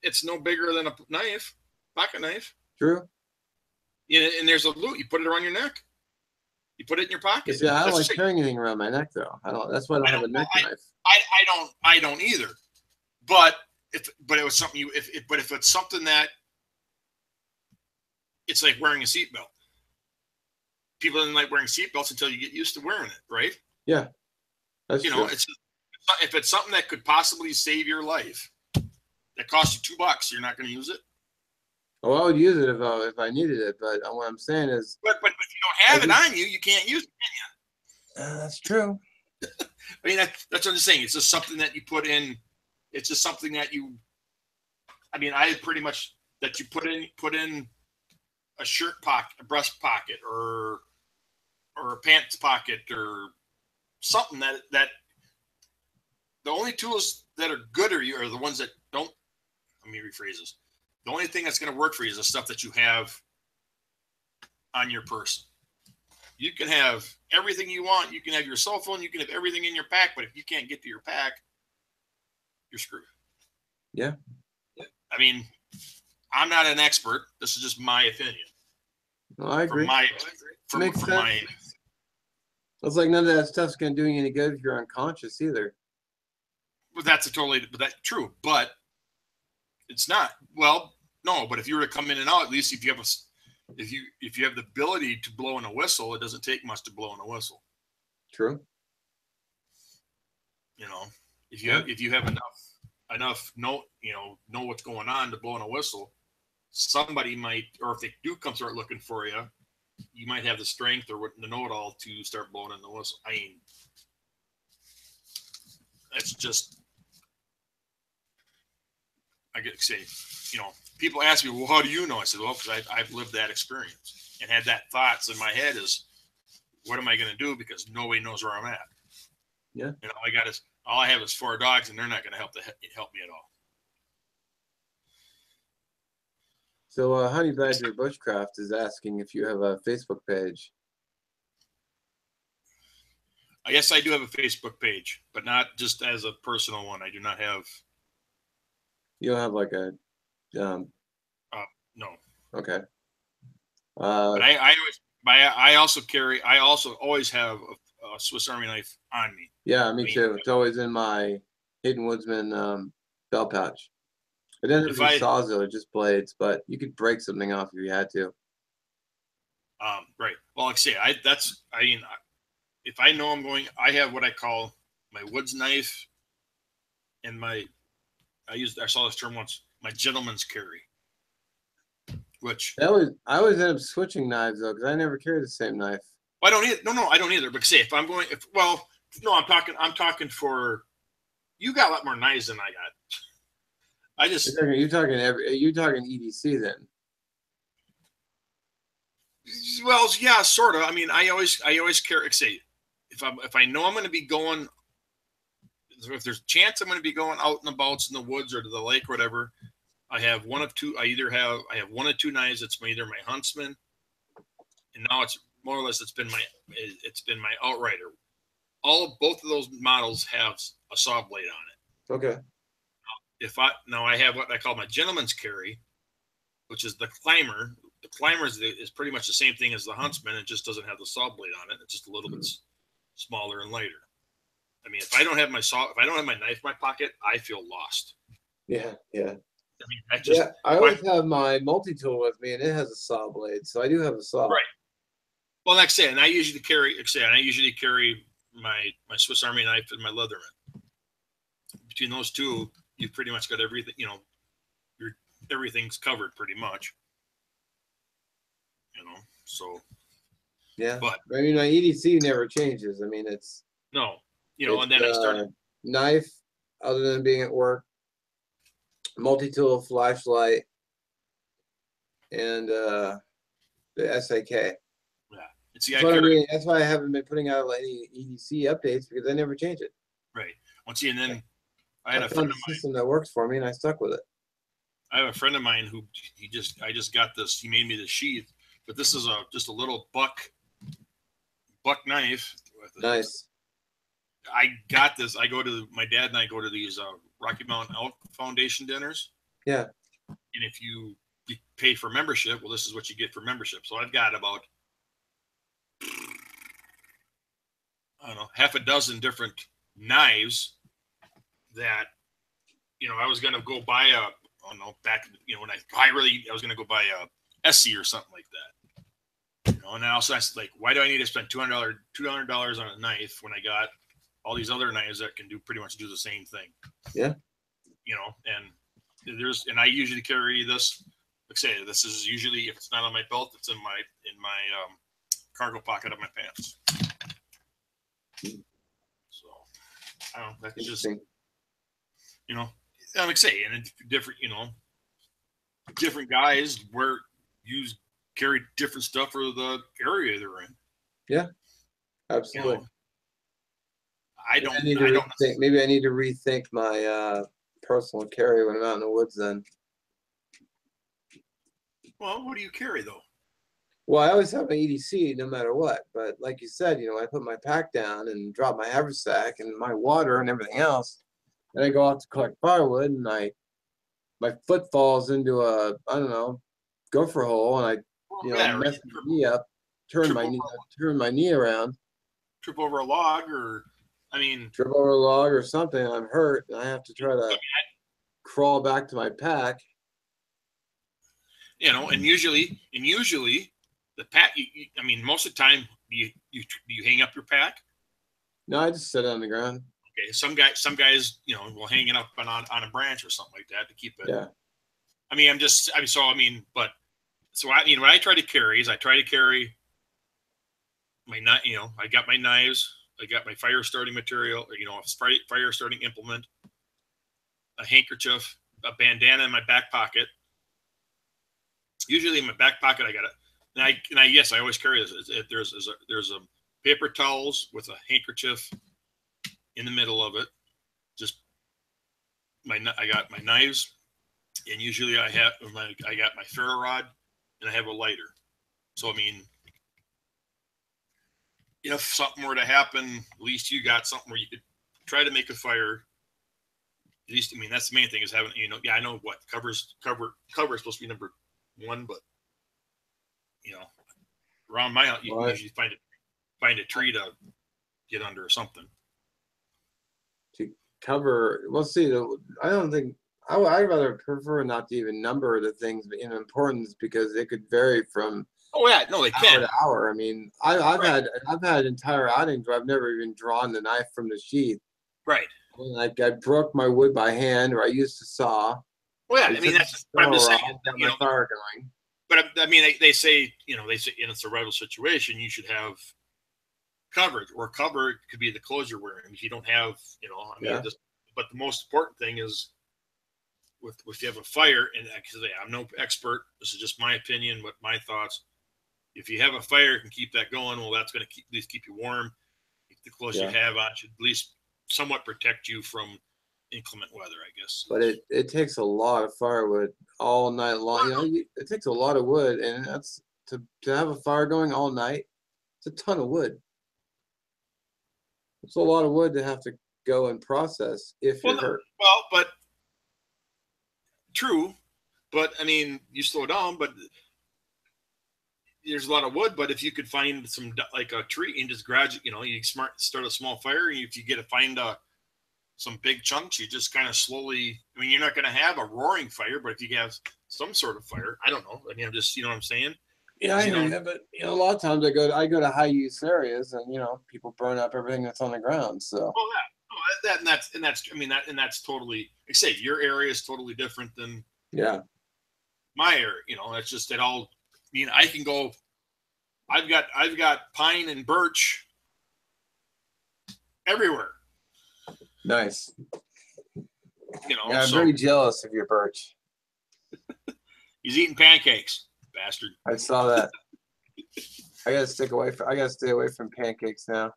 It's no bigger than a knife, pocket knife. True. Yeah, and there's a loop. You put it around your neck. You put it in your pocket. Yeah, I don't like carrying anything around my neck though. I don't. That's why I don't have a neck knife. I don't either. But if it's something if it's something that it's like wearing a seatbelt. People don't like wearing seatbelts until you get used to wearing it, right? Yeah. That's true. If it's something that could possibly save your life, that costs you $2, you're not going to use it. Oh, I would use it if I needed it, but what I'm saying is, but if you don't have it on you, you can't use it, can you? That's true. I mean, that's what I'm just saying. It's just something that you put in. It's just something that you. I mean, I pretty much that you put in a shirt pocket, a breast pocket, or a pants pocket, or something that the only tools that are good are the ones that don't let me rephrase this. The only thing that's going to work for you is the stuff that you have on your person. You can have everything you want. You can have your cell phone. You can have everything in your pack. But if you can't get to your pack, you're screwed. Yeah. I mean, I'm not an expert. This is just my opinion. No, I agree. Makes sense. It's like none of that stuff's going to do you any good if you're unconscious either. Well, that's true, but it's not. Well, no, but if you were to come in and out, at least if you have the ability to blow in a whistle, it doesn't take much to blow in a whistle. True. If you have enough know what's going on to blow in a whistle, somebody might, or if they do come start looking for you, you might have the strength or the know-it-all to start blowing in the whistle. I mean, that's just, I get to say, people ask me, well, how do you know? I said, well, because I've lived that experience and had that thoughts in my head is, what am I going to do? Because nobody knows where I'm at. Yeah. All I have is 4 dogs, and they're not going to help me at all. So, Honey Badger Bushcraft is asking if you have a Facebook page. I guess I do have a Facebook page, but not just as a personal one. I do not have. You don't have like a. No. Okay. But I also always have a Swiss Army knife on me. Yeah, me too. It's always in my Hidden Woodsman belt pouch. It doesn't have any saws though, just blades, but you could break something off if you had to. Right. Well, like I say, if I know I'm going, I have what I call my woods knife and I saw this term once, my gentleman's carry. Which I always end up switching knives though, because I never carry the same knife. I don't either. No, I don't either. But say I'm talking for, you got a lot more knives than I got. You're talking EDC then. Well, yeah, sort of. I mean, I always carry. Say, if I know I'm going to be going, if there's a chance I'm going to be going out and about in the woods or to the lake or whatever, I have one of two. I have one of two knives. It's either my Huntsman, and now it's more or less it's been my Outrider. Both of those models have a saw blade on it. Okay. I have what I call my gentleman's carry, which is the Climber. The Climber is pretty much the same thing as the Huntsman. It just doesn't have the saw blade on it. It's just a little bit smaller and lighter. I mean, if I don't have my knife in my pocket, I feel lost. Yeah. I mean, I always have my multi-tool with me, and it has a saw blade, so I do have a saw. Right. Well, like I say, and I usually carry my Swiss Army knife and my Leatherman. Between those two, you've pretty much got everything. Everything's covered pretty much. So. Yeah. But I mean, my EDC never changes. I mean, it's. No. And then I started. Knife, other than being at work, multi-tool, flashlight, and the SAK. Yeah. That's why I haven't been putting out any EDC updates, because I never change it. Right. And then I had a found a system that works for me, and I stuck with it. I have a friend of mine who I just got this. He made me the sheath, but this is just a little buck knife. Nice. I got this. My dad and I go to these Rocky Mountain Elk Foundation dinners. Yeah. And if you pay for membership, well, this is what you get for membership. So I've got about, I don't know, half a dozen different knives that, I was going to go buy when I was going to go buy a SC or something like that. And then also I was like, why do I need to spend $200 on a knife when I got all these other knives that can pretty much do the same thing? Yeah. And I usually carry this. Like I say, this is usually, if it's not on my belt, it's in my cargo pocket of my pants. So I don't know. That's just, like I say, and it's different, different guys carry different stuff for the area they're in. Yeah, absolutely. Maybe I need to rethink my personal carry when I'm out in the woods then. Well, what do you carry though? Well, I always have my EDC no matter what. But like you said, I put my pack down and drop my haversack and my water and everything else. And I go out to collect firewood, and my foot falls into a, I don't know, gopher hole, and I, Yeah, mess my knee up, turn my knee around, trip over a log, or I mean, trip over a log or something. I'm hurt, and I have to try to crawl back to my pack. and usually the pack. I mean, most of the time, do you hang up your pack? No, I just set it on the ground. Okay, some guys, will hang it up on a branch or something like that to keep it. Yeah. I mean, what I try to carry is I try to carry my I got my knives, I got my fire starting material, or a fire starting implement, a handkerchief, a bandana in my back pocket. Usually in my back pocket, I got it. And yes, I always carry this. There's a paper towels with a handkerchief in the middle of it. Just I got my knives, and usually I got my ferro rod, and I have a lighter. So I mean, if something were to happen, at least you got something where you could try to make a fire. At least, I mean, that's the main thing is having, I know what cover is supposed to be number one, but around my house, you can usually find a tree to get under or something. To cover, we'll see. I don't think I'd rather prefer not to even number the things in importance, because it could vary from they can hour to hour. I mean, I've had entire outings where I've never even drawn the knife from the sheath. Right. Like I broke my wood by hand, or I used a saw. Well, yeah, I mean, that's what I'm just saying. Got my fire going. But I mean, they say in a survival situation, you should have coverage, or cover could be the clothes you're wearing. If you don't have, but the most important thing is if you have a fire, and actually I'm no expert, this is just my opinion, but my thoughts. If you have a fire, you can keep that going. Well, that's going to at least keep you warm. The clothes you have on should at least somewhat protect you from inclement weather, I guess. But it takes a lot of firewood all night long. It takes a lot of wood, and that's to have a fire going all night. It's a ton of wood. It's a lot of wood to have to go and process if you're hurt. Well, but true. But I mean, you slow down, but there's a lot of wood. But if you could find some, like a tree, and just gradually, you start a small fire. And if you get to find some big chunks, you just kind of slowly. I mean, you're not going to have a roaring fire, but if you have some sort of fire, I don't know. I mean, I'm just, what I'm saying. Yeah, I know that, but a lot of times I go to high use areas, and people burn up everything that's on the ground. So. Well, that's totally. Like I say, your area is totally different than my area. It's just that all. I mean, I can go. I've got pine and birch everywhere. Nice. I'm very jealous of your birch. He's eating pancakes, bastard. I saw that. I gotta stay away from pancakes now.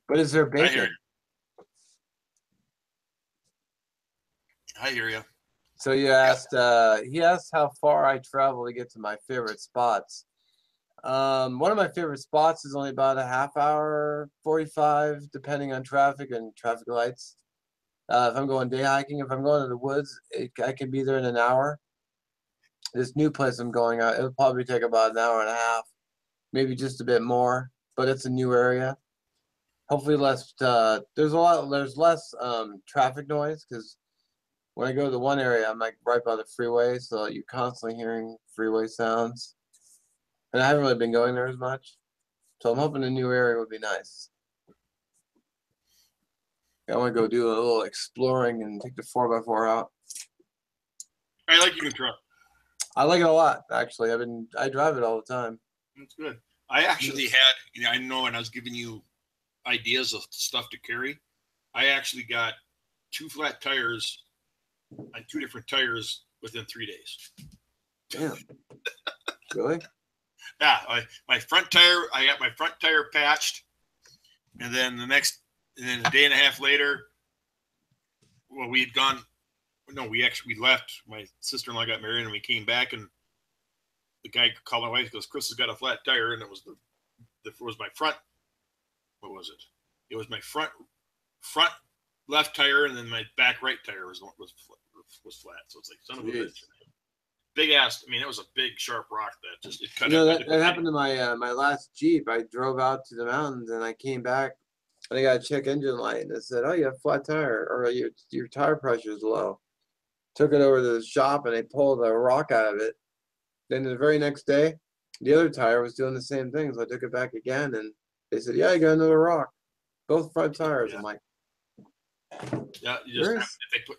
But is there bacon? I hear you. So you asked. He asked how far I travel to get to my favorite spots. One of my favorite spots is only about a half hour, 45, depending on traffic and traffic lights. If I'm going day hiking, if I'm going to the woods, I can be there in an hour. This new place I'm going at, it'll probably take about an hour and a half, maybe just a bit more. But it's a new area. Hopefully less. There's less traffic noise, because when I go to the one area, I'm like right by the freeway, so you're constantly hearing freeway sounds. And I haven't really been going there as much, so I'm hoping a new area would be nice. I want to go do a little exploring and take the 4x4 out. I like your truck. I like it a lot, actually. I drive it all the time. That's good. I actually had, I know when I was giving you ideas of stuff to carry, I actually got 2 flat tires on 2 different tires within 3 days. Damn. Really? Yeah. My front tire, I got my front tire patched, and then a day and a half later, well, we had gone no, we left. My sister-in-law got married, and we came back, and the guy called my wife. He goes, "Chris has got a flat tire," and it was my front. What was it? It was my front left tire, and then my back right tire was flat. So it's like, son of a bitch. Big ass. I mean, it was a big sharp rock that just it cut. That happened to my my last Jeep. I drove out to the mountains and I came back and I got to check engine light and it said, "Oh, you have flat tire or your tire pressure is low." Took it over to the shop and they pulled a rock out of it. Then the very next day, the other tire was doing the same thing, so I took it back again and they said, "Yeah, you got another rock, both front tires." Yeah. I'm like, "Yeah, you just if they put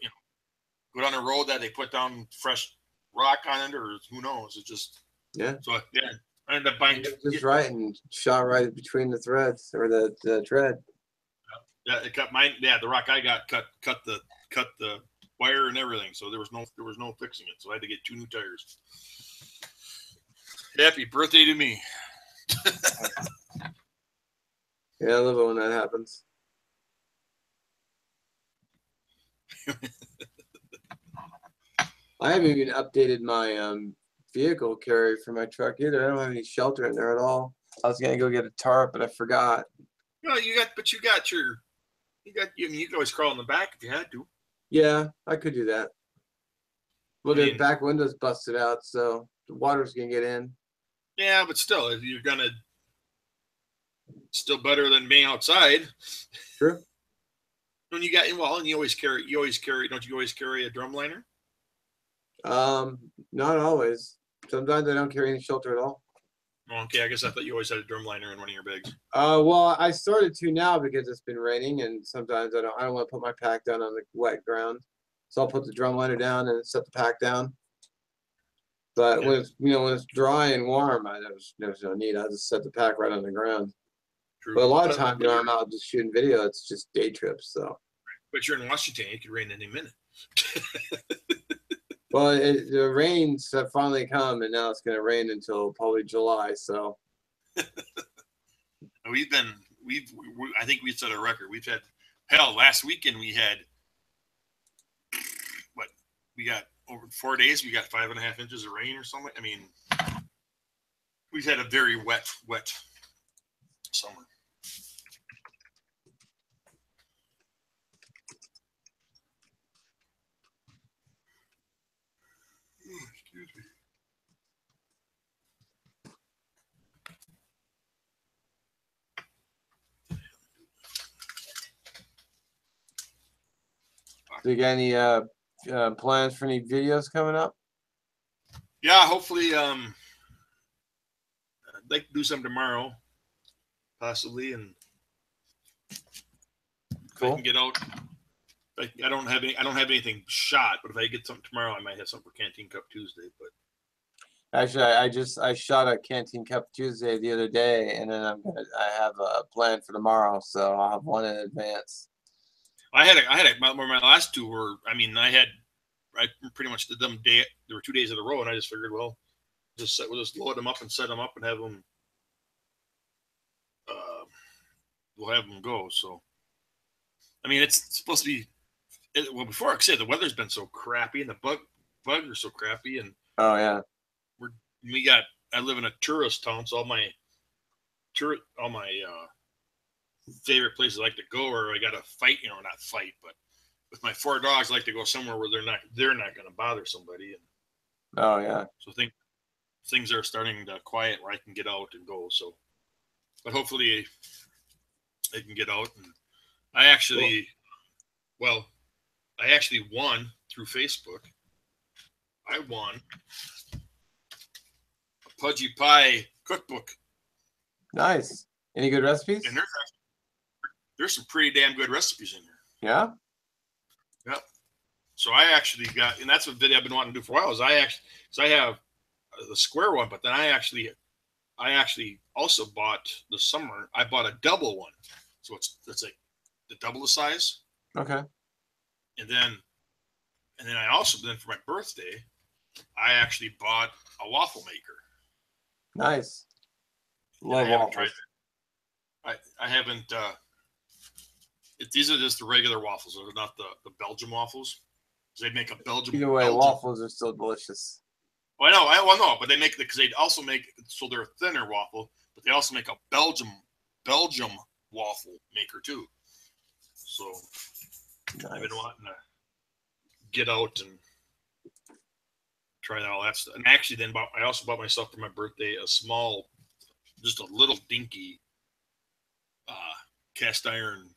go down a road that they put down fresh rock on it, or who knows? It just So yeah, I ended up buying just right and shot right between the threads or the tread. Yeah, it cut mine. Yeah, the rock I got cut the wire and everything. So there was no fixing it. So I had to get 2 new tires. Happy birthday to me. Yeah, I love it when that happens. I haven't even updated my vehicle carrier for my truck either. I don't have any shelter in there at all. I was gonna go get a tarp, but I forgot. No, you could always crawl in the back if you had to. Yeah, I could do that. Well, the back window's busted out, so the water's gonna get in. Yeah, but still, if you're gonna, still better than being outside. True. When and you always carry. Don't you always carry a drum liner? Not always. Sometimes I don't carry any shelter at all. Okay, I guess I thought you always had a drum liner in one of your bags. Well, I started to now because it's been raining, and sometimes I don't want to put my pack down on the wet ground, so I'll put the drum liner down and set the pack down. But when it's when it's dry and warm, there's no need. I just set the pack right on the ground. True. But a lot of times when I'm out just shooting video, it's just day trips. So. But you're in Washington; it could rain any minute. Well, the rains have finally come, and now it's going to rain until probably July. So. I think we set a record. We've had last weekend we had we got over 4 days. We got 5.5 inches of rain or something. I mean, we've had a very wet summer. Excuse me. Do you got any plans for any videos coming up? Yeah, hopefully. I'd like to do some tomorrow, possibly, and if I can get out. I don't have anything shot, but if I get something tomorrow, I might have something for Canteen Cup Tuesday. But actually, I shot a Canteen Cup Tuesday the other day, and then I have a plan for tomorrow, so I'll have one in advance. My last two were. I mean, I pretty much did them day. There were 2 days in a row, and I just figured, well, we'll just load them up and set them up and have them. We'll have them go. So, I mean, it's supposed to be. Well, before I said the weather's been so crappy and the bugs are so crappy, and oh yeah, I live in a tourist town, so all my favorite places I like to go, or I got to fight, not fight, but with my 4 dogs, I like to go somewhere where they're not going to bother somebody. And oh yeah, so things are starting to quiet where I can get out and go. So, but hopefully I can get out. And I actually won through Facebook. I won a Pudgy Pie cookbook. Nice. Any good recipes? And there's some pretty damn good recipes in there. Yeah. Yep. So I actually got, and that's a video I've been wanting to do for a while. I have the square one, but then I actually also bought this summer. I bought a double one, so it's like the double the size. Okay. And then I also for my birthday, I actually bought a waffle maker. Nice. Love waffles. I haven't. These are just the regular waffles. They're not the Belgian waffles. They make a Belgium. Either way, Belgium. waffles are still delicious. Well, I know, but they make because they also make so they're a thinner waffle, but they also make a Belgium waffle maker too. So Nice. I've been wanting to get out and try all that stuff. And actually, then I also bought myself for my birthday a small, just a little dinky cast iron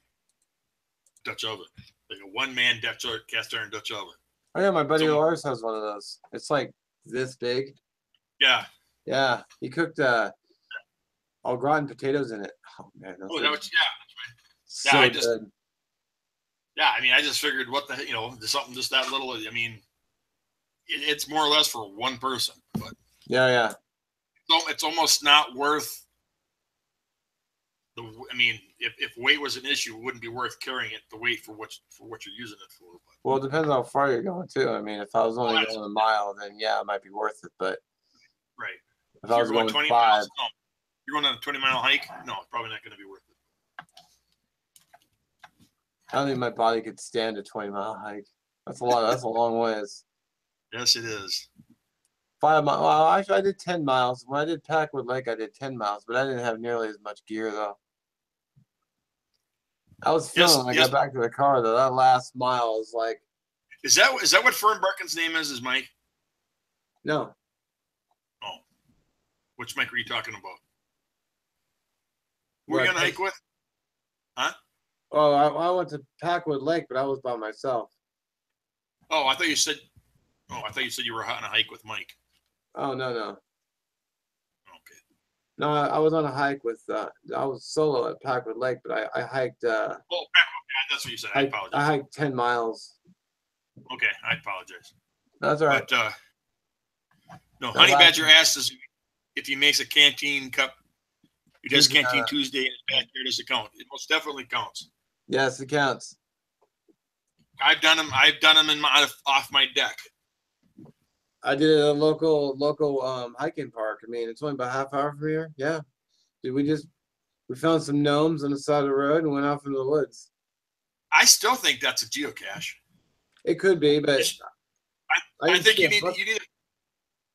Dutch oven, like a one-man cast iron Dutch oven. Oh yeah, my buddy Lars has one of those. It's like this big. Yeah. Yeah, he cooked au gratin potatoes in it. Oh man, Oh, that was, so good. Yeah, I mean, I just figured something just that little. I mean, it's more or less for one person, but yeah. So it's almost not worth. I mean, if weight was an issue, it wouldn't be worth carrying it. The weight for what you're using it for. But. Well, it depends how far you're going too. I mean, if I was only going a mile, then yeah, it might be worth it. But right, if I was going 20 5, miles, no. You're going on a 20-mile hike. No, it's probably not going to be worth it. I don't think my body could stand a 20-mile hike. That's a lot. That's a long ways. Yes, it is. 5 miles. Well, actually, I did 10 miles. When I did Packwood Lake, I did 10 miles, but I didn't have nearly as much gear though. I was feeling when I got back to the car though. That last mile was like. Is that what Fern Barkin's name is? Is Mike? No. Oh, which Mike are you talking about? Who are you gonna hike with? Huh? Oh, I went to Packwood Lake, but I was by myself. Oh, I thought you said you were on a hike with Mike. Oh no. Okay. No, I was on a hike with. I was solo at Packwood Lake, but I hiked. Packwood. That's what you said. I apologize. I hiked 10 miles. Okay, I apologize. That's all right. But no, Honey Badger asked us if he makes a canteen cup. He does Canteen Tuesday in his backyard. Does it count? It most definitely counts. Yes, it counts. I've done them off my deck. I did it at a local hiking park. I mean, it's only about half hour from here. Yeah. Dude, we found some gnomes on the side of the road and went off into the woods. I still think that's a geocache. It could be, but I think you need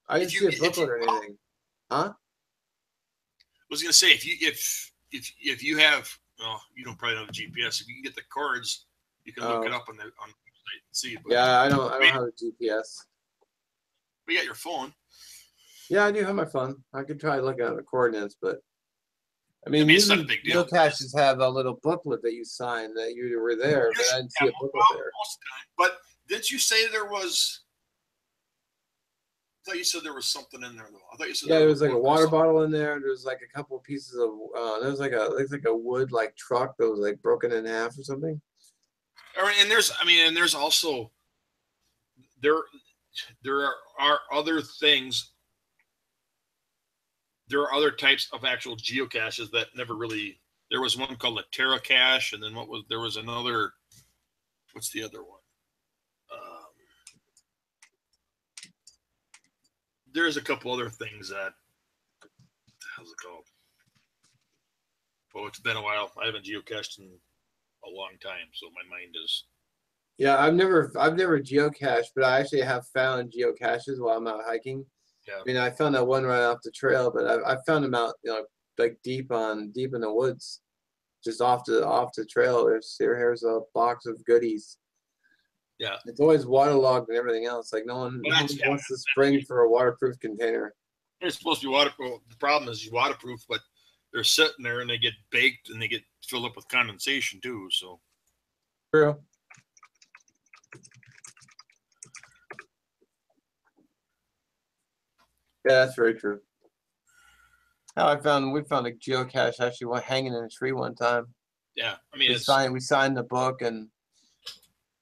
I didn't see a booklet or anything. Huh? I was gonna say if you have you don't probably know the GPS. If you can get the cards, you can look it up on the website and see. But yeah, I don't have a GPS. We got your phone. Yeah, I do have my phone. I could try looking at the coordinates, but I mean it's not a big deal. Geocaches have a little booklet that you sign that you were there, but I didn't see a booklet there. Most of the time. But didn't you say there was? I thought you said there was something in there though. I thought you said there was like a water bottle in there. There's like a couple of pieces of there was like a wood like truck that was like broken in half or something. And there's also there are other things. There are other types of actual geocaches that never really. There was one called a Terra cache, and then there was another. What's the other one? There's a couple other things that. How's it called? Oh, it's been a while. I haven't geocached in a long time, so my mind is. Yeah, I've never geocached, but I actually have found geocaches while I'm out hiking. Yeah. I mean, I found that one right off the trail, but I found them out, like deep in the woods, just off the trail. Here's a box of goodies. Yeah. It's always waterlogged and everything else. Like no one wants to spring for a waterproof container. It's supposed to be waterproof. The problem is waterproof, but they're sitting there and they get baked and they get filled up with condensation too. So. True. Yeah, that's very true. We found a geocache actually hanging in a tree one time. Yeah, I mean, we signed the book and I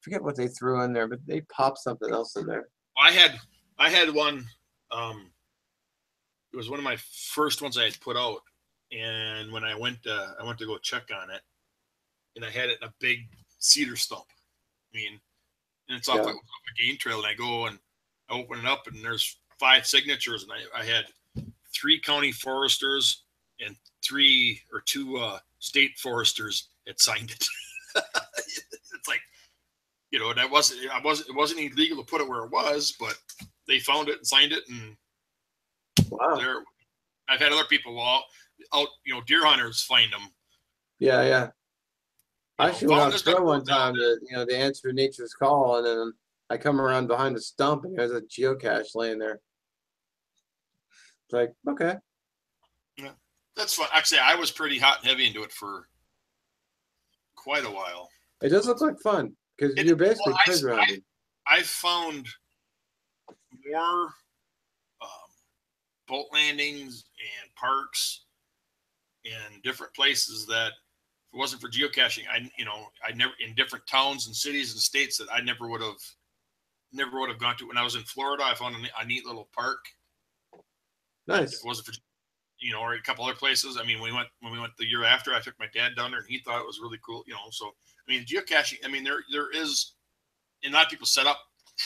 forget what they threw in there, but they popped something else in there. I had one. It was one of my first ones I had put out, and when I went to go check on it, and I had it in a big cedar stump. I mean, and it's off a game trail, and I go and I open it up, and there's 5 signatures, and I had 3 county foresters and 2 state foresters had signed it. It's like, you know, it wasn't illegal to put it where it was, but they found it and signed it, and Wow. I've had other people out, you know, deer hunters find them. Yeah, yeah. I actually went Found this offshore one down time to answer nature's call, and then I come around behind a stump and there's a geocache laying there. It's like, okay. Yeah, that's fun. Actually, I was pretty hot and heavy into it for quite a while. It does look like fun because you're basically playgrounding. I found more boat landings and parks and different places that if it wasn't for geocaching, I never, in different towns and cities and states that I never would have gone to. When I was in Florida, I found a neat little park. Nice. If it wasn't for, you know, or a couple other places. I mean, when we went the year after, I took my dad down there and he thought it was really cool, you know. So, I mean, geocaching, I mean, there is, and a lot of people set up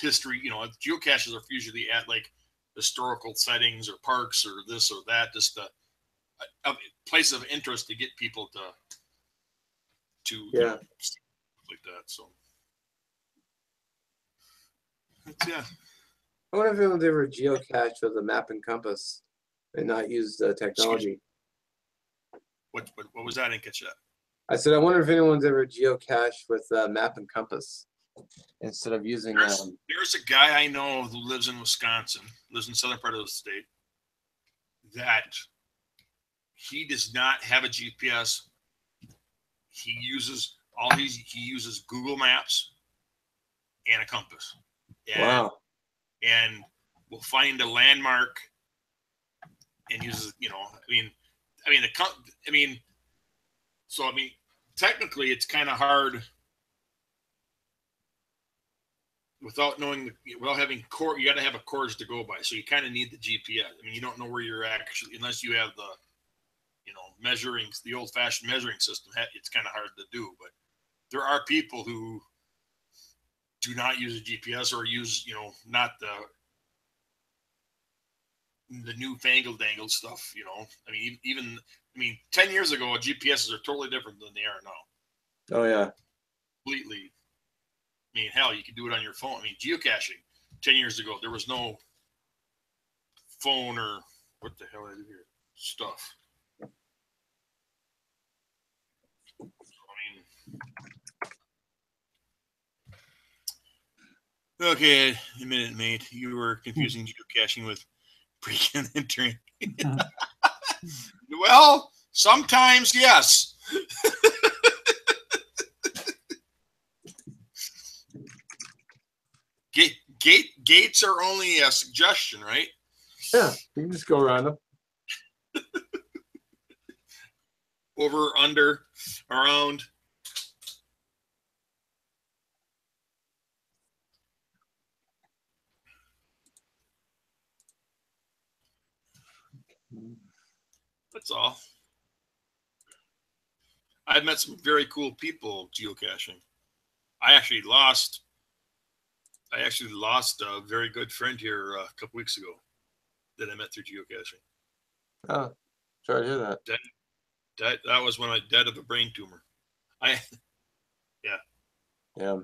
history, you know, geocaches are usually at like historical settings or parks or this or that, just a place of interest to get people to yeah, you know, like that. So, yeah. I wonder if anyone's ever geocached with a map and compass and not used technology. What was that? I didn't catch that. I said, I wonder if anyone's ever geocached with map and compass instead of using. There's a guy I know who lives in Wisconsin, lives in the southern part of the state, that he does not have a GPS. He uses Google Maps and a compass. Wow. And will find a landmark and uses, you know, technically it's kind of hard without having core. You got to have a course to go by, so you kind of need the GPS. I mean, you don't know where you're actually, unless you have the, you know, the old-fashioned measuring system. It's kind of hard to do, but there are people who do not use a GPS or use, you know, not the newfangled dangled stuff, you know. I mean, 10 years ago, GPSs are totally different than they are now. Oh yeah. Completely. I mean, hell, you could do it on your phone. I mean, geocaching 10 years ago, there was no phone or what the hell I do here stuff. I mean, okay, a minute, mate. You were confusing geocaching with breaking and entering. Well, sometimes yes. Gates are only a suggestion, right? Yeah, you can just go around them. Over, under, around. That's all. I've met some very cool people geocaching. I actually lost a very good friend here a couple weeks ago that I met through geocaching. Oh, sorry to hear that. That was when I died of a brain tumor. Yeah.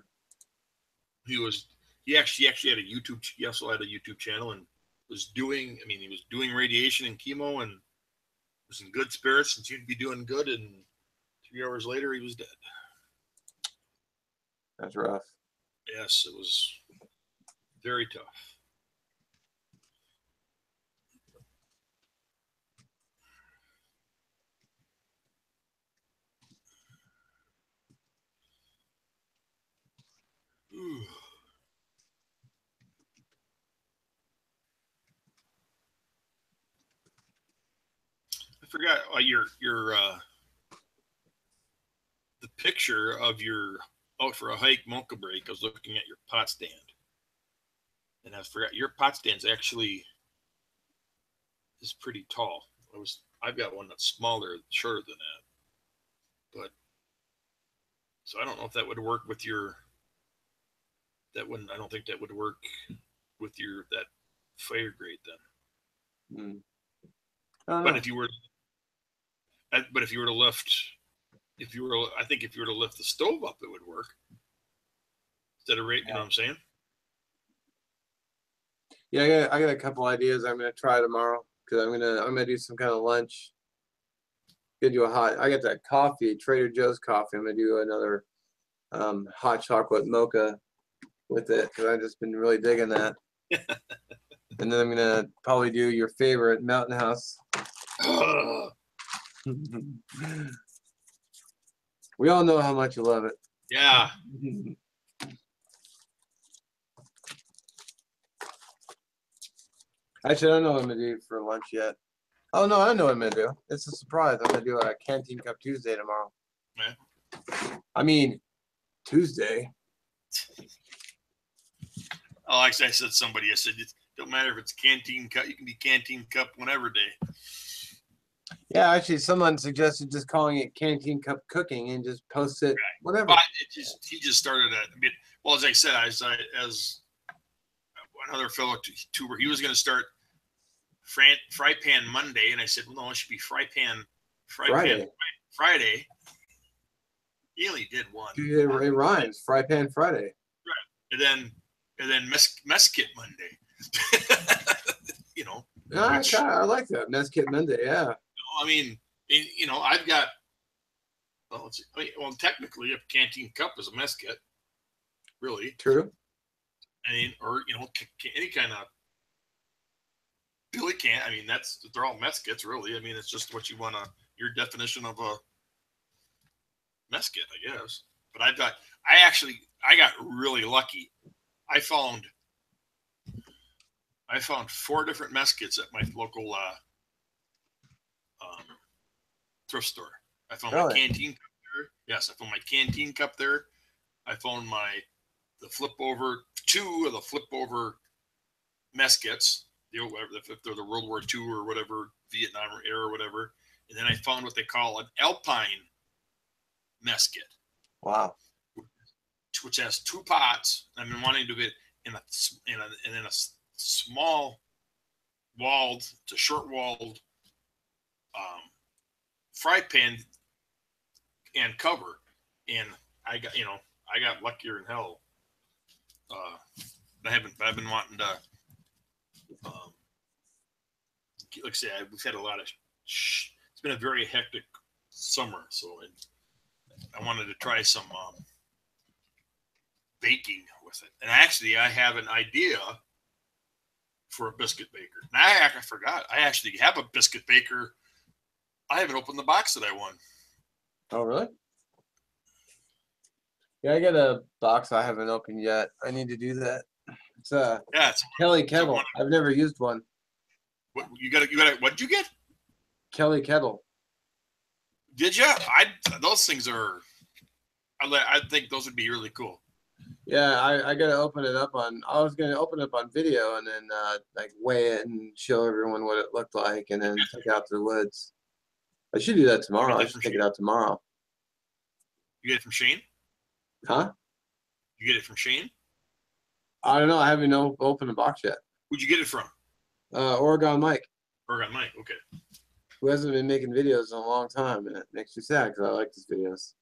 He actually had a YouTube. He also had a YouTube channel and was doing. I mean, he was doing radiation and chemo and was in good spirits and seemed to be doing good. And 3 hours later, he was dead. That's rough. Yes, it was very tough. Ooh. I forgot the picture of your out for a hike Mocha break. I was looking at your pot stand, and I forgot your pot stand's actually is pretty tall. I've got one that's smaller, shorter than that, but so I don't know if that would work with your. That wouldn't. I don't think that would work with that fire grate then. But if you were to lift, I think if you were to lift the stove up, it would work. instead of rate. You know what I'm saying? Yeah, I got a couple ideas I'm gonna try tomorrow because I'm gonna do some kind of lunch. Gonna do I got that coffee, Trader Joe's coffee. I'm gonna do another hot chocolate mocha with it because I've just been really digging that. And then I'm gonna probably do your favorite Mountain House. We all know how much you love it. Yeah. Actually, I don't know what I'm gonna do for lunch yet. Oh no, I know what I'm gonna do. It's a surprise. I'm gonna do a Canteen Cup Tuesday tomorrow. Yeah. I mean, Tuesday. Oh, like I said, I said, it don't matter if it's Canteen Cup. You can be Canteen Cup whenever day. Yeah, actually, someone suggested just calling it Canteen Cup Cooking and just post it, whatever. But he just started at. I mean, well, as I said, as another fellow tuber, he was going to start Fry Pan Monday, and I said, well, no, it should be Fry Pan Friday. He only did one. Dude, it rhymes. Fry Pan Friday. Right. And then Mess Kit Monday. You know. Yeah, I like that. Mess Kit Monday, yeah. I mean, you know, I've got, well, technically, a Canteen Cup is a mess kit, really. True. I mean, or, you know, any kind of Billy can. I mean, they're all mess kits, really. I mean, it's just what you want your definition of a mess kit, I guess. But I got really lucky. I found 4 different mess kits at my local thrift store. I found my Canteen Cup there. Yes, I found my Canteen Cup there. I found the flip over, 2 of the flip over mess kits. If they're the World War II or whatever, Vietnam era or whatever. And then I found what they call an Alpine mess kit. Wow. Which has 2 pots. I've been wanting to do it in a small walled to short walled fry pan and cover, and I got luckier than hell. I've been wanting to like I say, we've had a lot of it's been a very hectic summer, so I wanted to try some baking with it. And actually I have an idea for a biscuit baker. And I forgot. I actually have a biscuit baker. I haven't opened the box that I won. Oh, really? Yeah, I got a box I haven't opened yet. I need to do that. It's it's Kelly Kettle. I've never used one. What you got? What did you get? Kelly Kettle. Did you? Those things are. I think those would be really cool. Yeah, I gotta open it up on. I was gonna open it up on video and then like weigh it and show everyone what it looked like, and then take it out to the woods. I should do that tomorrow. I should take it out tomorrow. You get it from Shane? Huh? You get it from Shane? I don't know. I haven't opened the box yet. Who'd you get it from? Oregon Mike. Oregon Mike, okay. Who hasn't been making videos in a long time, and it makes me sad because I like his videos.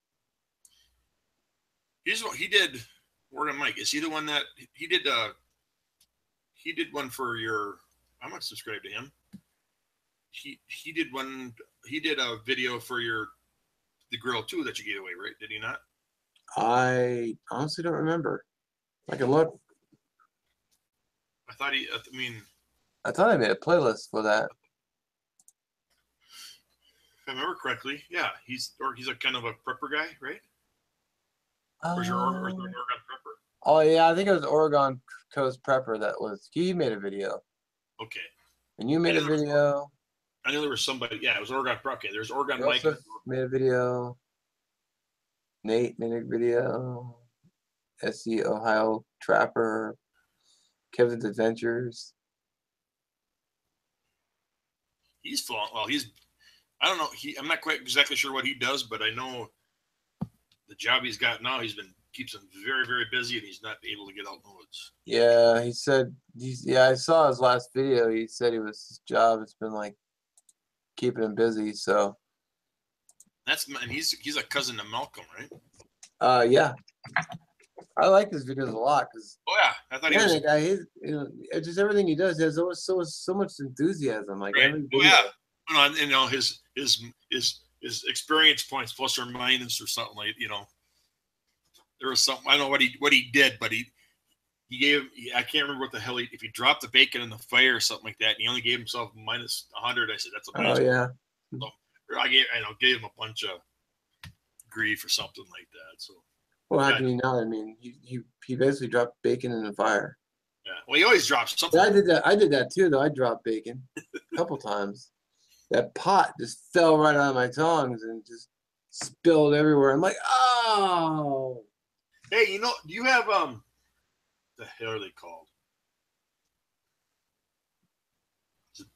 Here's what he did. Oregon Mike, is he the one that he did? He did one for your. I'm not subscribed to him. He did one. He did a video for the grill too that you gave away, right? Did he not? I honestly don't remember. I can look. I thought I thought I made a playlist for that. If I remember correctly, yeah, he's a kind of a prepper guy, right? Or is your Oregon prepper? Oh yeah, I think it was Oregon Coast Prepper he made a video. Okay. And you made a video. I knew there was somebody. Yeah, it was Oregon Prep. Okay, there's Oregon Mike. Made a video. Nate made a video. SC Ohio Trapper. Kevin's Adventures. He's fun. Well, I don't know. I'm not quite exactly sure what he does, but I know the job he's got now. Keeps him very, very busy, and he's not able to get out in the woods. Yeah, he said. I saw his last video. He said his job has been like keeping him busy. So. And he's a cousin to Malcolm, right? Yeah. I like his videos a lot because Oh yeah, I thought he man, was that guy, just everything he does, he has so much enthusiasm. Like right. every Oh video. yeah, you know his experience points plus or minus or something like there was something I don't know what he did, but he gave I can't remember what the hell if he dropped the bacon in the fire or something like that, and he only gave himself minus 100. I said that's a Oh minus. yeah. So gave him a bunch of grief or something like that. So Well, how yeah, can you not? I mean, he basically dropped bacon in the fire. yeah. Well, he always drops something. Yeah, I did that. I did that too, though. I dropped bacon a couple times. That pot just fell right on my tongs and just spilled everywhere. I'm like, oh. Hey, do you have the hell are they called? Is it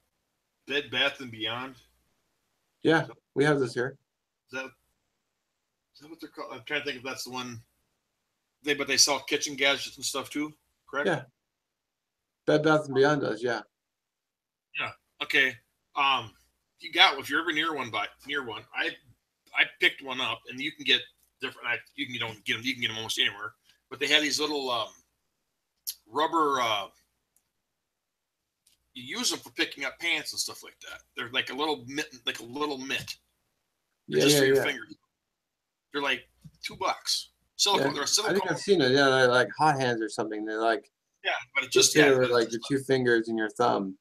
Bed Bath and Beyond? Yeah, we have this here. Is that what they're called? I'm trying to think if that's the one. But they sell kitchen gadgets and stuff too, correct? Yeah, Bed Bath and Beyond does. Yeah. Yeah. Okay. If you're ever near one, I picked one up, and you can get different. You don't get them. You can get them almost anywhere. But they have these little rubber. You use them for picking up pants and stuff like that. They're like a little mitt, They're just for your fingers. They're like $2. Silicone. Yeah, They're I silicone. think I've seen it. Yeah, they're like hot hands or something. They're like but it just with like your two fingers and your thumb.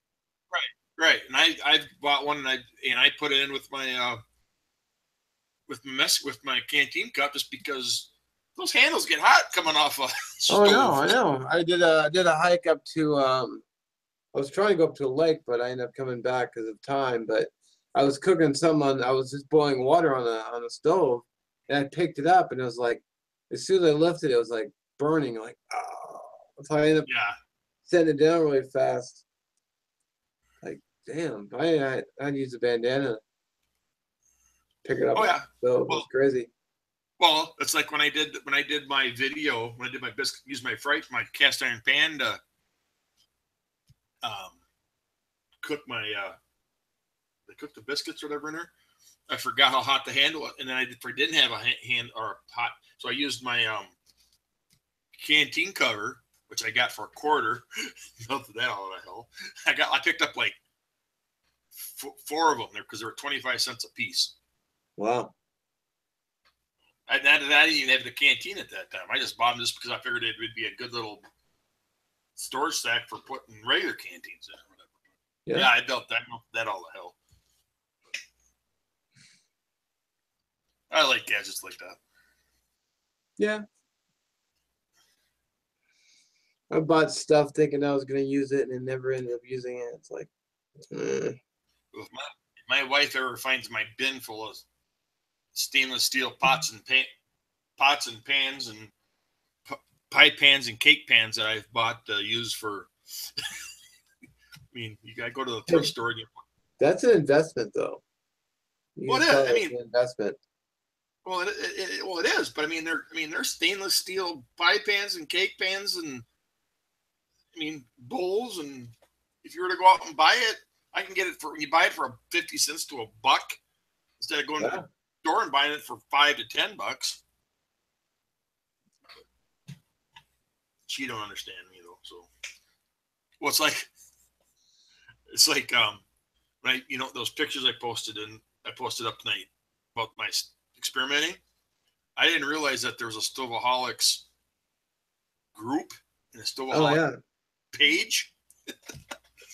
Right. And I bought one and I put it in with my with my canteen cup just because those handles get hot coming off a stove. Oh no, I know. I did a hike up to I was trying to go up to a lake, but I ended up coming back because of time. But I was cooking I was just boiling water on the stove, and I picked it up, and it was like, as soon as I lifted it, it was like burning, like oh. So I ended up setting it down really fast. Like damn, I'd use a bandana, pick it up. Oh yeah, so it's crazy. Well, it's like when I did my video, when I did my biscuit, use my cast iron pan to cook cook the biscuits or whatever in there. I forgot how hot to handle it, and then I didn't have a hand or a pot, so I used my canteen cover, which I got for $0.25. Nothing that all the hell. I picked up like 4 of them there because they were 25 cents a piece. Wow. I didn't even have the canteen at that time. I just bought them just because I figured it would be a good little storage stack for putting regular canteens in or whatever. Yeah, I built that all the hell. I like gadgets like that. Yeah. I bought stuff thinking I was going to use it and never ended up using it. It's like, If my wife ever finds my bin full of stainless steel pots and pans and pie pans and cake pans that I've bought to use for. I mean, you gotta go to the thrift store. That's an investment, though. Well, it is. I mean, an investment. Well, it is. But I mean, they're stainless steel pie pans and cake pans and bowls. And if you were to go out and buy it, I can get it you buy it for 50 cents to $1 instead of going to the store and buying it for $5 to $10. She don't understand me though. So, well, it's like when those pictures I posted up tonight about my experimenting. I didn't realize that there was a Stoveaholics group and a Stoveaholics page.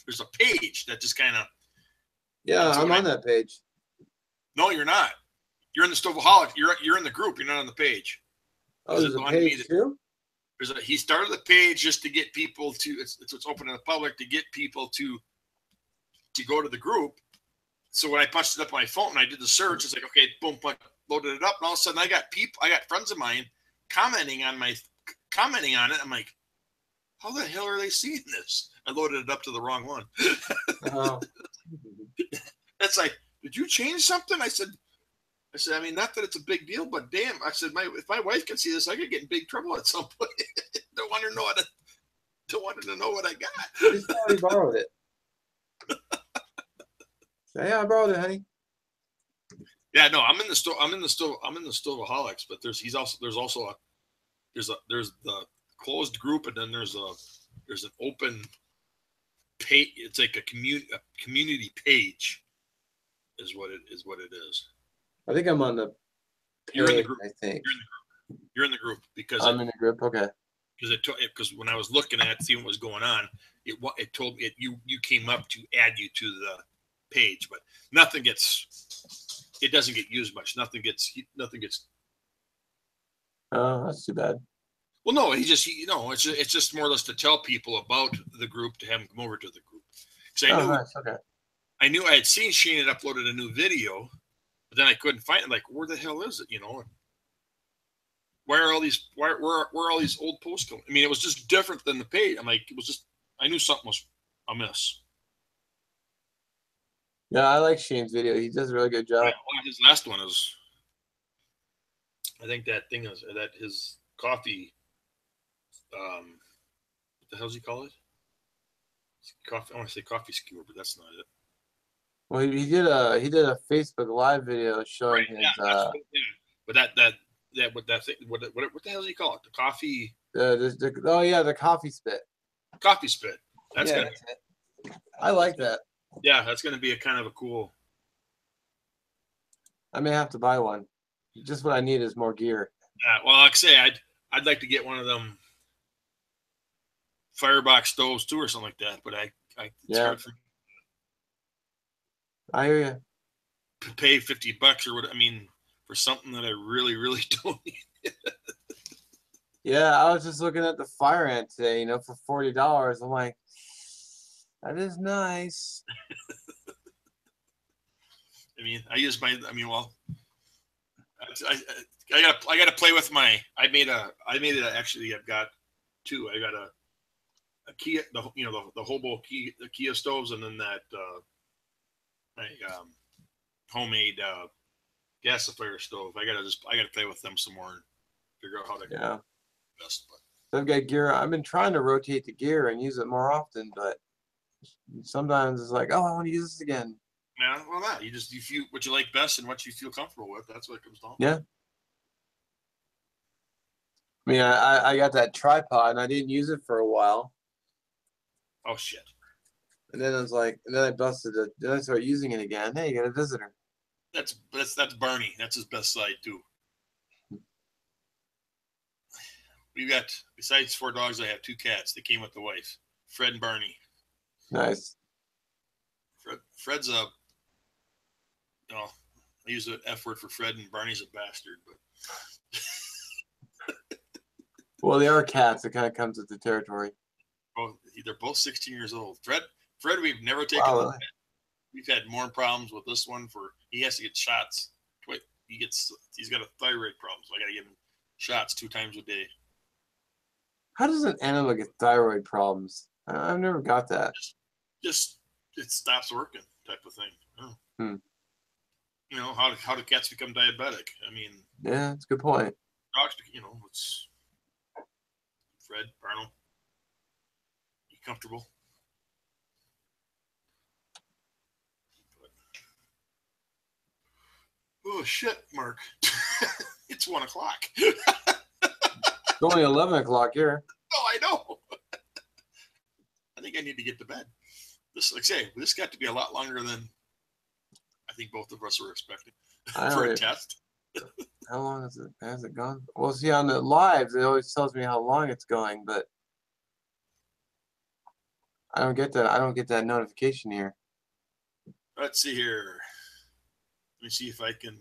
There's a page that just kind of. Yeah, I'm on that page. No, you're not. You're in the Stoveaholics. You're in the group. You're not on the page. Oh, there's a page too? He started the page just to get people to. It's open to the public to get people to go to the group. So when I punched it up on my phone and I did the search, it's like, okay, boom, loaded it up, and all of a sudden I got friends of mine commenting on it. I'm like, how the hell are they seeing this? I loaded it up to the wrong one. That's like, did you change something? I said, I mean, not that it's a big deal, but damn, I said, if my wife can see this, I could get in big trouble at some point. Don't want her to know what I got. Just already borrowed it. Yeah, I borrowed it, honey. Yeah, no, I'm in the Stoveaholics, but there's there's the closed group, and then there's an open page. It's like a community page, is what it is. I think I'm on the page. You're in the group. I think you're in the group because I'm in the group. Okay. Because when I was looking at seeing what was going on, it told me you came up to add you to the page, but nothing gets. It doesn't get used much. Nothing gets. Oh, that's too bad. Well, no, it's just more or less to tell people about the group, to have them come over to the group. Because I knew, nice. Okay. I knew I had seen Shane had uploaded a new video, but then I couldn't find it. Like, where the hell is it? Why are all these? Where are all these old posts going? I mean, it was just different than the page. I'm like, it was just. I knew something was amiss. Yeah, I like Shane's video. He does a really good job. Well, his last one is. I think that thing is that his coffee. What the hell does he call it? Coffee. I want to say coffee skewer, but that's not it. Well, he did a Facebook Live video showing his. Yeah. But what the hell does he call it? The coffee. The coffee spit. Coffee spit. That's yeah, I like that. Yeah, that's gonna be a kind of a cool. I may have to buy one. Just what I need is more gear. Well, like I say, I'd like to get one of them firebox stoves too, or something like that. But it's hard for me. I hear you. To pay $50 or what? I mean, for something that I really, really don't need. Yeah, I was just looking at the fire ant today. For $40. I'm like, that is nice. I mean, well, I gotta play with my. I made it. Actually, I've got two. I got a Kia, the Hobo Kia stoves, and then that my homemade gasifier stove. I gotta play with them some more and figure out how to best. But I've got gear. I've been trying to rotate the gear and use it more often, but sometimes it's like, oh, I want to use this again. Yeah, well, you feel what you like best and what you feel comfortable with. That's what it comes down to. Yeah. I mean, I got that tripod and I didn't use it for a while. Oh shit! And then I was like, and then I busted it. Then I started using it again. Hey, you got a visitor. That's Barney. That's his best side too. We got, besides 4 dogs, I have 2 cats. They came with the wife, Fred and Barney. Nice. Fred's I use the F word for Fred, and Barney's a bastard. But well, they are cats. It kind of comes with the territory. They're both 16 years old. Fred, we've never taken. Wow, really? We've had more problems with this one. He has to get shots. He's got a thyroid problem, so I got to give him shots 2 times a day. How does an animal get thyroid problems? I've never got that. Just it stops working, type of thing. Oh. How do cats become diabetic? I mean, yeah, that's a good point. Dogs, it's Fred, Arnold. You comfortable? Oh shit, Mark! It's 1 o'clock. It's only 11 o'clock here. Oh, I know. I think I need to get to bed. This got to be a lot longer than I think both of us were expecting for a test. How long has it gone? Well, see, on the lives, it always tells me how long it's going, but I don't get that. I don't get that notification here. Let's see here. Let me see if I can.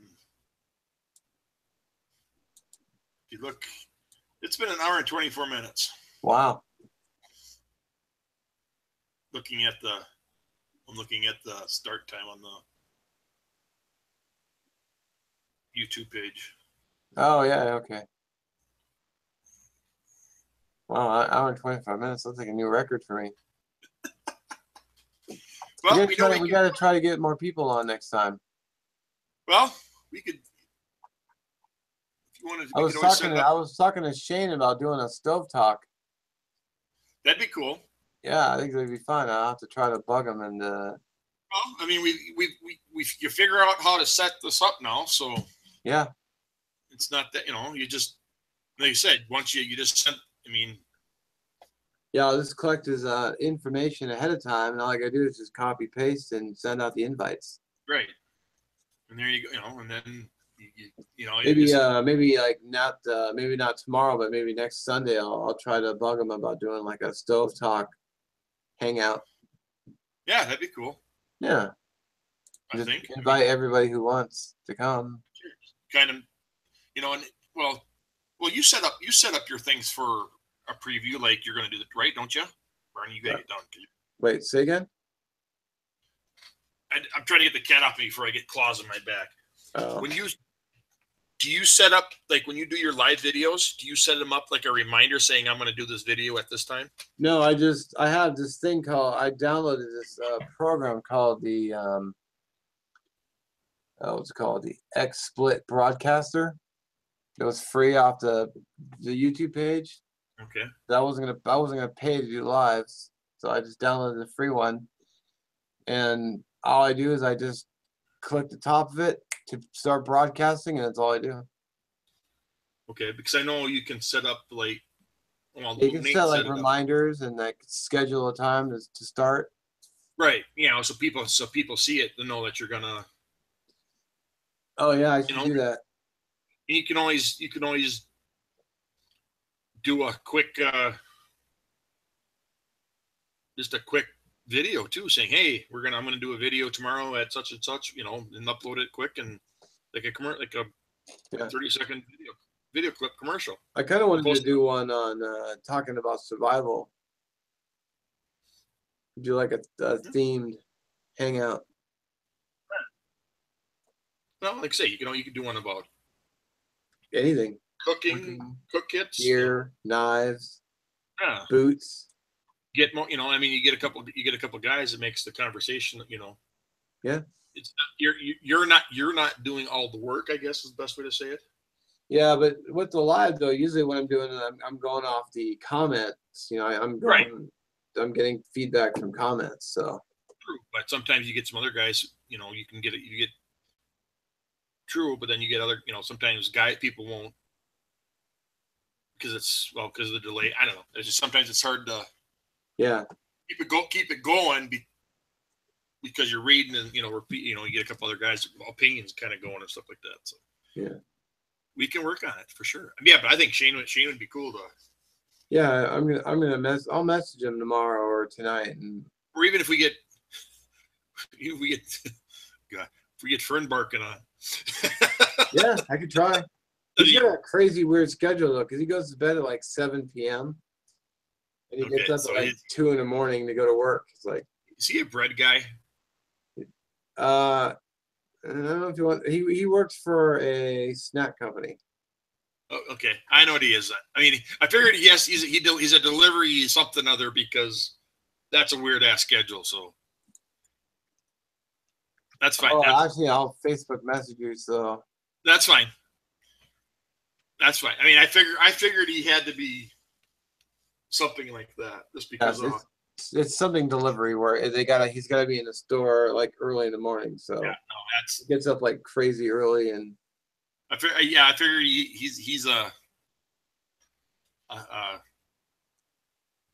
If you look, it's been 1 hour and 24 minutes. Wow. I'm looking at the start time on the YouTube page. Oh yeah, okay. Wow, 1 hour and 25 minutes. Looks like a new record for me. Well, we got to try to get more people on next time. Well, we could. If you wanted, I was talking to Shane about doing a stove talk. That'd be cool. Yeah, I think that'd be fun. I'll have to try to bug him and. Well, I mean, you figure out how to set this up now, so. Yeah. It's not that you just Like you said, once you just send. I mean, Yeah, I'll just collect his information ahead of time, and all I gotta do is just copy paste and send out the invites. right. And there you go. You know, and then you know, Maybe just, maybe like not maybe not tomorrow, but maybe next Sunday I'll try to bug him about doing like a stove talk hangout. yeah, that'd be cool. Yeah, I just think. invite everybody who wants to come. Kind of, you know, and well, you set up your things for a preview, like you're going to do it, right? Don't you? Or you got to get done. Wait, say again? I'm trying to get the cat off me before I get claws in my back. Oh. Do you set up, like when you do your live videos, do you set them up like a reminder saying I'm going to do this video at this time? No, I have this thing called, I downloaded this program called the what's it called, the XSplit Broadcaster. It was free off the YouTube page. Okay. I wasn't gonna pay to do lives, so I just downloaded the free one. And all I do is I just click the top of it to start broadcasting, and that's all I do. Okay, because I know you can set up like, well, you can set like reminders and like schedule a time to start. Right. You know, so people see it to know that you're gonna. Oh yeah, I should do that. You can always do a quick just a quick video too, saying, hey, I'm gonna do a video tomorrow at such and such, you know, and upload it quick, and like a 30-second video clip commercial. I kind of wanted to do one on talking about survival. Do like a themed hangout. Well, like I say, you can do one about anything. Cooking, cook kits, gear, knives, boots. Get more, you know. I mean, you get a couple guys. It makes the conversation, you know. Yeah. It's you're not doing all the work, I guess is the best way to say it. Yeah, but with the live though, usually when I'm doing it, I'm going off the comments. You know, I'm getting feedback from comments. So. True, but sometimes you get some other guys. You know, you get true, but then you get other. You know, sometimes people won't because of the delay. I don't know. It's just sometimes it's hard to. Yeah. Keep it going because you're reading and repeat. You know, you get a couple other guys' opinions kind of going and stuff like that. So yeah, we can work on it for sure. Yeah, but I think Shane would be cool to. Yeah, I'll message him tomorrow or tonight, or even if we get Fern barking on. Yeah, I could try. He's got a crazy weird schedule though, because he goes to bed at like 7 p.m. and he gets up at like 2 in the morning to go to work. It's like, is he a bread guy? I don't know if you want. He works for a snack company. Oh, okay, I know what he is. I mean, I figured yes, he's a delivery something other because that's a weird ass schedule. So that's fine. Oh, actually, I'll Facebook message you. So that's fine. That's fine. I mean, I figured he had to be something like that just because it's something delivery where he's gotta be in the store like early in the morning. So yeah, no, he gets up like crazy early and. I figure he's a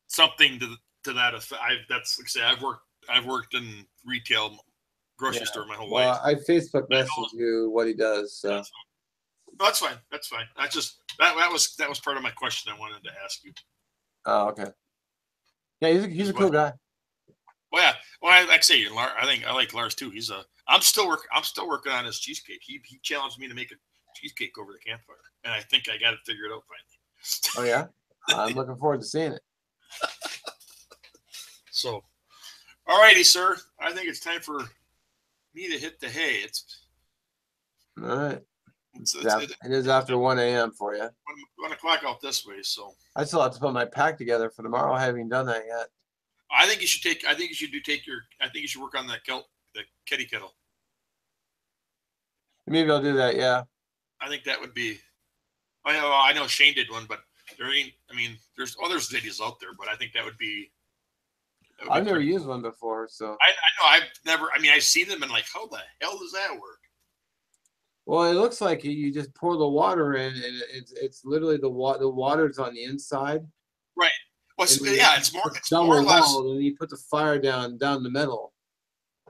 something to that effect. That's like I say I've worked in retail grocery store my whole life. I Facebook message you what he does. So that's fine. That's fine. That's just that was part of my question I wanted to ask you. Oh, okay. Yeah, he's a cool guy. Well, yeah. Well, like I say, I think I like Lars too. I'm still working on his cheesecake. He challenged me to make a cheesecake over the campfire, and I think I got it figured out finally. Oh yeah, I'm looking forward to seeing it. So, all righty, sir. I think it's time for me to hit the hay. It's all right. It is after 1 a.m. for you. 1 o'clock out this way, so I still have to put my pack together for tomorrow. I haven't even done that yet. I think you should work on the kitty kettle. Maybe I'll do that. Yeah. I think that would be. I know Shane did one, but there's videos out there, but I think that would be. I've never used one before, so. I know I've never. I've seen them and like, how the hell does that work? Well, it looks like you just pour the water in, and it's literally the water's on the inside. Right. Well, And then yeah, it's more or double less walled, and you put the fire down the middle.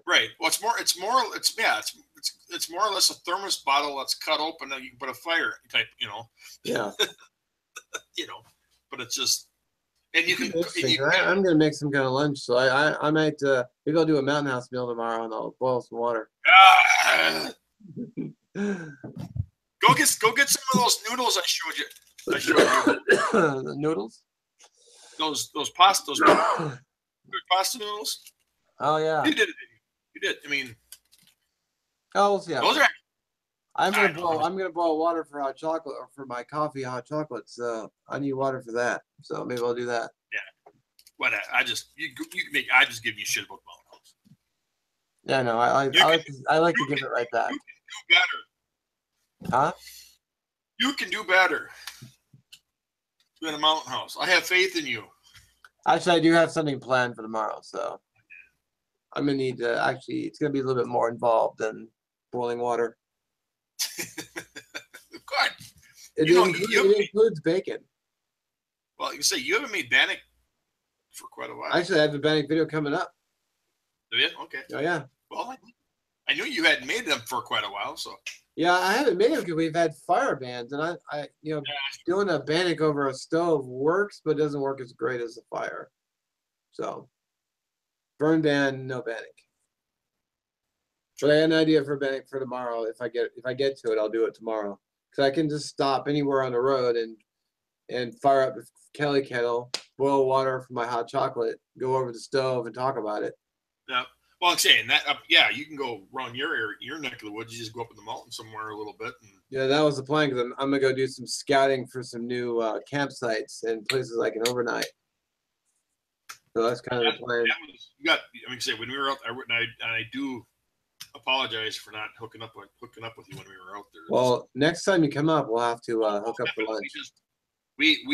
right. Well, it's more or less a thermos bottle that's cut open and you can put a fire type, Yeah. but it's just, and you can, Interesting. I'm gonna make some kind of lunch, so I might maybe I'll do a Mountain House meal tomorrow, and I'll boil some water. Go get some of those noodles I showed you. The noodles. Those pasta noodles. Oh yeah. You did it. You did. I mean. Oh yeah. Those are. I'm gonna boil water for hot chocolate, or for my coffee hot chocolate. So I need water for that. So maybe I'll do that. Yeah. What I just give you shit about Mountain House. Yeah, no, I like to give it right back. You can do better. Huh? You can do better than a Mountain House. I have faith in you. Actually, I do have something planned for tomorrow, so I'm gonna need to it's gonna be a little bit more involved than boiling water. God. It includes bacon. Well, you say you haven't made bannock for quite a while. Actually, I have a bannock video coming up. Do you? Okay. Oh yeah. Well, I knew you hadn't made them for quite a while, so. Yeah, I haven't made them because we've had fire bans, and I doing a bannock over a stove works, but doesn't work as great as a fire. So, burn ban, no bannock. But I had an idea for bannock for tomorrow. If I get to it, I'll do it tomorrow. Because I can just stop anywhere on the road and fire up the Kelly kettle, boil water for my hot chocolate, go over the stove and talk about it. Yeah. Well, I'm saying that, you can go around your neck of the woods. You just go up in the mountain somewhere a little bit. Yeah, that was the plan, because I'm going to go do some scouting for some new campsites and places I can overnight. So that's kind of the plan. When we were out there, and I do apologize for not hooking up with you when we were out there. Well, next time you come up, we'll have to hook up for lunch. We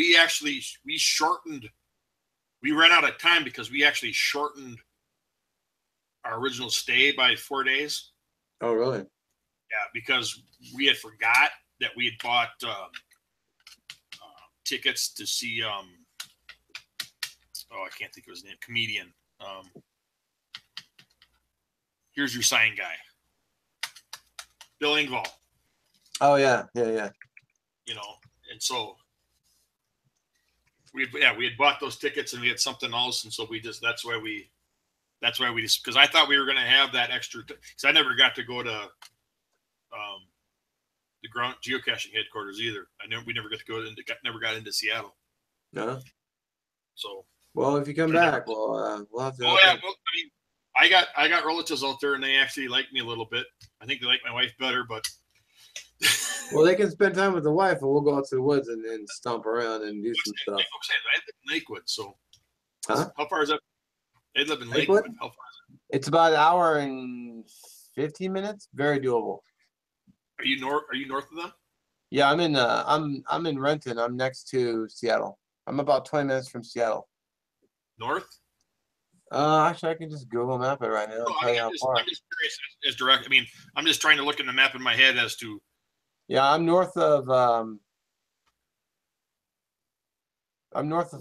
ran out of time because we actually shortened our original stay by 4 days. Oh, really? Yeah, because we had forgot that we had bought tickets to see I can't think of his name, comedian. Here's Your Sign guy, Bill Engvall. Oh yeah. And so we had bought those tickets, and we had something else, and so that's why we because I thought we were going to have that extra, because I never got to go to the ground geocaching headquarters either. We never got to never got into Seattle. No. So. Well, if you come back, we'll have to. Oh yeah, well, I got relatives out there, and they actually like me a little bit. I think they like my wife better, but. Well, they can spend time with the wife, and we'll go out to the woods and stomp around and do some stuff. I live in Lakewood, so. Huh? How far is that? They live in Lakewood. How far is it? It's about an hour and 15 minutes. Very doable. Are you north of them? Yeah, I'm in Renton. I'm next to Seattle. I'm about 20 minutes from Seattle. North? Actually, I can just Google map it right now. I'm just curious as direct. I mean, I'm just trying to look in the map in my head as to. Yeah, I'm north of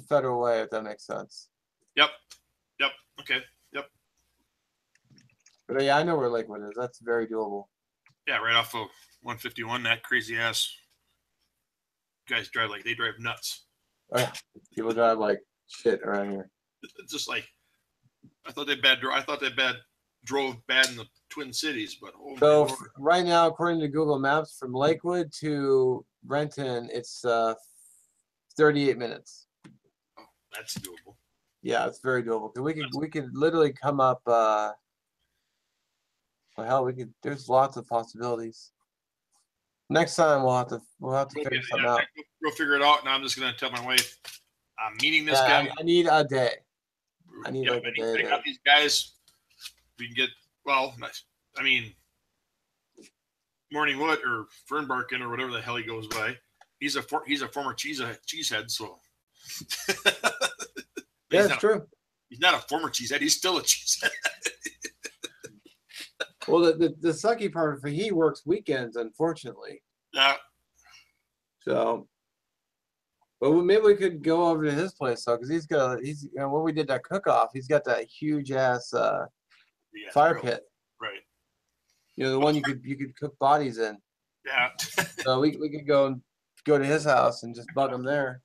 Federal Way, if that makes sense. Yep. Okay. Yep. But yeah, I know where Lakewood is. That's very doable. Yeah, right off of 151. That crazy ass guys drive nuts. Oh yeah, people drive like shit around here. It's just like I thought they drove bad in the Twin Cities, but right now, according to Google Maps, from Lakewood to Renton, it's 38 minutes. Oh, that's doable. Yeah, it's very doable. We could literally come up. Well, hell, there's lots of possibilities. Next time we'll have to figure something out. We'll figure it out, and I'm just gonna tell my wife I'm meeting this guy. I need a day. I got these guys. We can get nice. I mean, Morning Wood or Fernbarkin or whatever the hell he goes by. He's a former cheesehead, so. Yeah, it's true. He's not a former cheesehead. He's still a cheesehead. Well, the sucky part for he works weekends, unfortunately. Yeah. So, but maybe we could go over to his place though, because he's when we did that cook off, he's got that huge ass fire pit. Right. You know, the one you could cook bodies in. Yeah. So we could go to his house and just bug him there.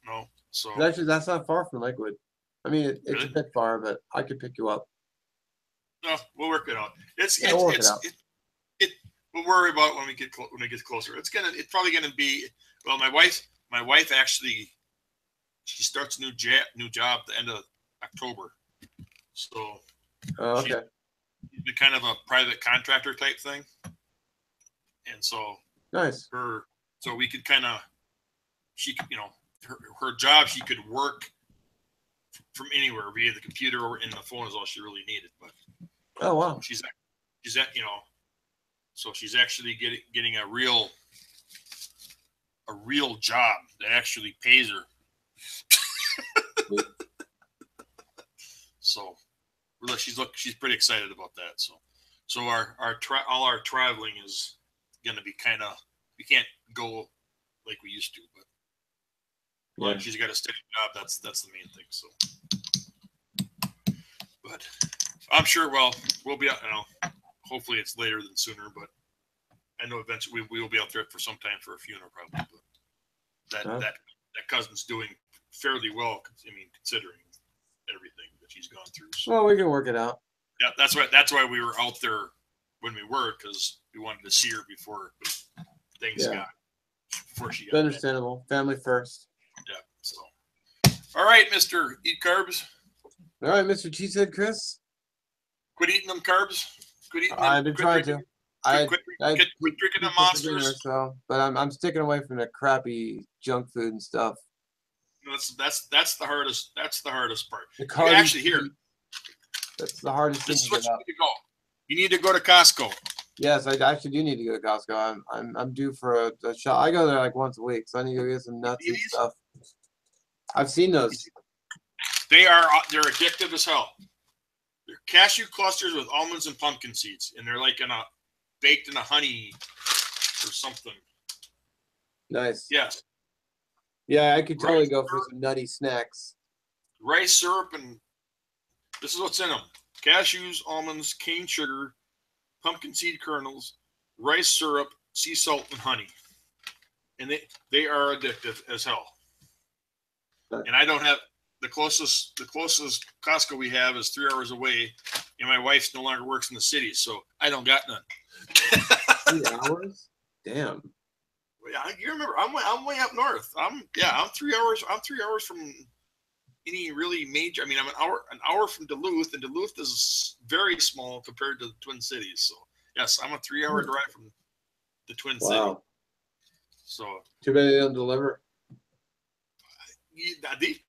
No. So actually, that's not far from Lakewood. I mean, it's really? a bit far, but I could pick you up. No, we'll work it out. We'll work it out. We'll worry about it when we get closer. It's probably gonna be. Well, my wife actually, she starts a new job at the end of October. So Okay. She's been kind of a private contractor type thing, and so nice. So we could kind of, she could, her job, she could work from anywhere via the computer or in the phone is all she really needed. But oh wow, she's at so she's actually getting a real job that actually pays her. So she's pretty excited about that. So all our traveling is going to be kind of, we can't go like we used to, but she's got a steady job. That's the main thing. So, but I'm sure, we'll be out, hopefully it's later than sooner, but I know eventually we will be out there for some time for a funeral probably, but that cousin's doing fairly well. I mean, considering everything that she's gone through. So. Well, we can work it out. Yeah, that's why we were out there when we were, because we wanted to see her before things before she got understandable. Bad. Family first. Yeah. So, all right, Mr. Eat Carbs. All right, Mr. Cheesehead Chris. Quit eating them carbs. Quit eating them. I've been trying to. Quit drinking the monsters. So, but I'm sticking away from the crappy junk food and stuff. That's the hardest. That's the hardest part. You actually here. That's the hardest thing. This is what you need to go. You need to go to Costco. Yes, I actually do need to go to Costco. I'm due for a shot. I go there like once a week, so I need to go get some nuts and stuff. I've seen those. They're addictive as hell. They're cashew clusters with almonds and pumpkin seeds, and they're like baked in a honey or something. Nice. Yes. Yeah, I could totally go for some nutty snacks. Rice syrup, and this is what's in them: cashews, almonds, cane sugar, pumpkin seed kernels, rice syrup, sea salt, and honey. And they are addictive as hell. And I don't have the closest Costco we have is 3 hours away, and my wife no longer works in the city, so I don't got none. 3 hours? Damn. Yeah, you remember I'm way up north. I'm 3 hours. I'm 3 hours from any really major. I mean, I'm an hour from Duluth, and Duluth is very small compared to the Twin Cities. So yes, I'm a 3 hour drive from the Twin Cities. So too bad they don't deliver. They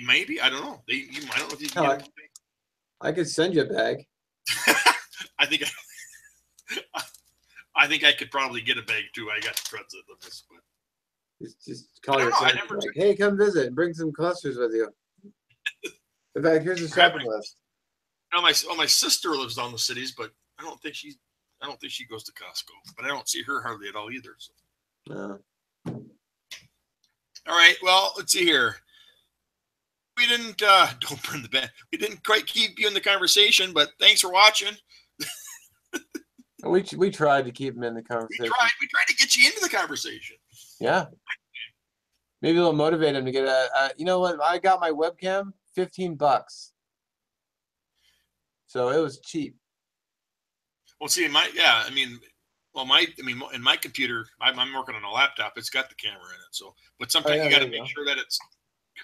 maybe, I don't know. I don't know if you can get it. I could send you a bag. I think I could probably get a bag too. I got friends at this, but just call your friend. Like, hey, come visit and bring some clusters with you. In fact, here's the shopping list. My sister lives down the cities, but I don't think she goes to Costco. But I don't see her hardly at all either. So. No. All right. Well, let's see here. We didn't don't burn the bed. We didn't quite keep you in the conversation, but thanks for watching. We tried to keep him in the conversation. We tried to get you into the conversation. Yeah. Maybe it'll motivate him to get you know what? I got my webcam, $15. So it was cheap. Well, see, in my computer, I'm working on a laptop. It's got the camera in it. So, but sometimes you got to make sure that it's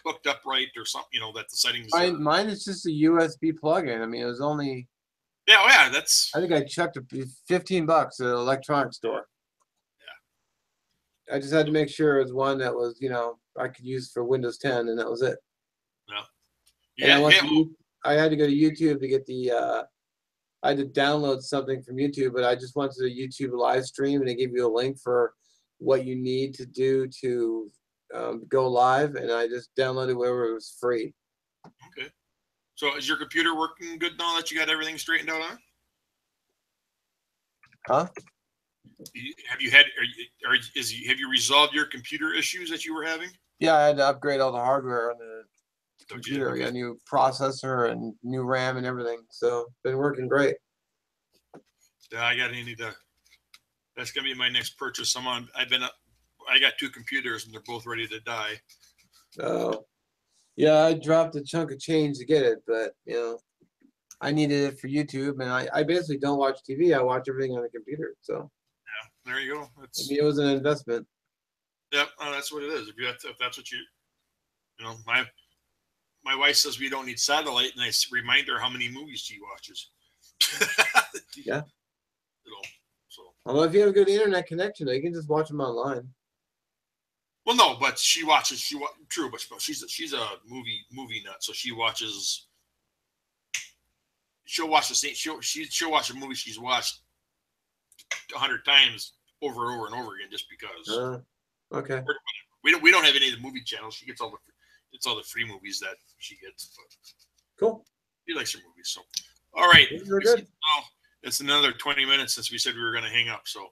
hooked up right or something, that the settings. Mine is just a USB plug-in. I mean, it was only. Yeah, that's. I think I checked $15 at an electronics store. Yeah. I just had to make sure it was one that was, I could use for Windows 10, and that was it. Yeah. I had to go to YouTube to get I had to download something from YouTube, but I just went to the YouTube live stream, and they give you a link for what you need to do to go live, and I just downloaded wherever it was free. Okay. So is your computer working good now that you got everything straightened out on? Huh? Have you had? Have you resolved your computer issues that you were having? Yeah, I had to upgrade all the hardware on the Don't computer. you? We got a new processor and new RAM and everything. So been working great. Yeah, I need to. That's gonna be my next purchase. I got 2 computers and they're both ready to die. Yeah, I dropped a chunk of change to get it, but I needed it for YouTube, and I basically don't watch TV. I watch everything on the computer. So Yeah, there you go. it was an investment. Yep, that's what it is. If that's what my wife says we don't need satellite, and I remind her how many movies she watches. Yeah. So. Although if you have a good internet connection, you can just watch them online. Well, no, but she watches. True, but she's a movie nut, so she watches. She'll watch the same. She'll watch a movie she's watched 100 times over and over and over again just because. Okay. We don't have any of the movie channels. She gets all the free movies that she gets. But cool. She likes her movies. So, all right. We're good. Oh, it's another 20 minutes since we said we were going to hang up. So,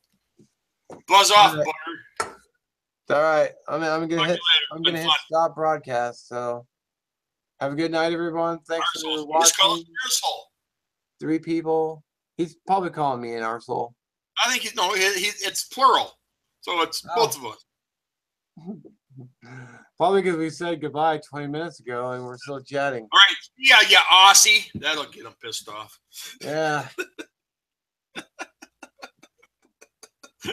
buzz off, right. Butter. All right. I'm gonna hit stop broadcast. So, have a good night, everyone. Thanks for watching. 3 people. He's probably calling me an arsehole. I think it's plural, so it's both of us. Probably because we said goodbye 20 minutes ago and we're still chatting. All right. Yeah, Aussie. That'll get him pissed off. Yeah.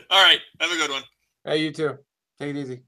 All right. Have a good one. Hey, you too. Take it easy.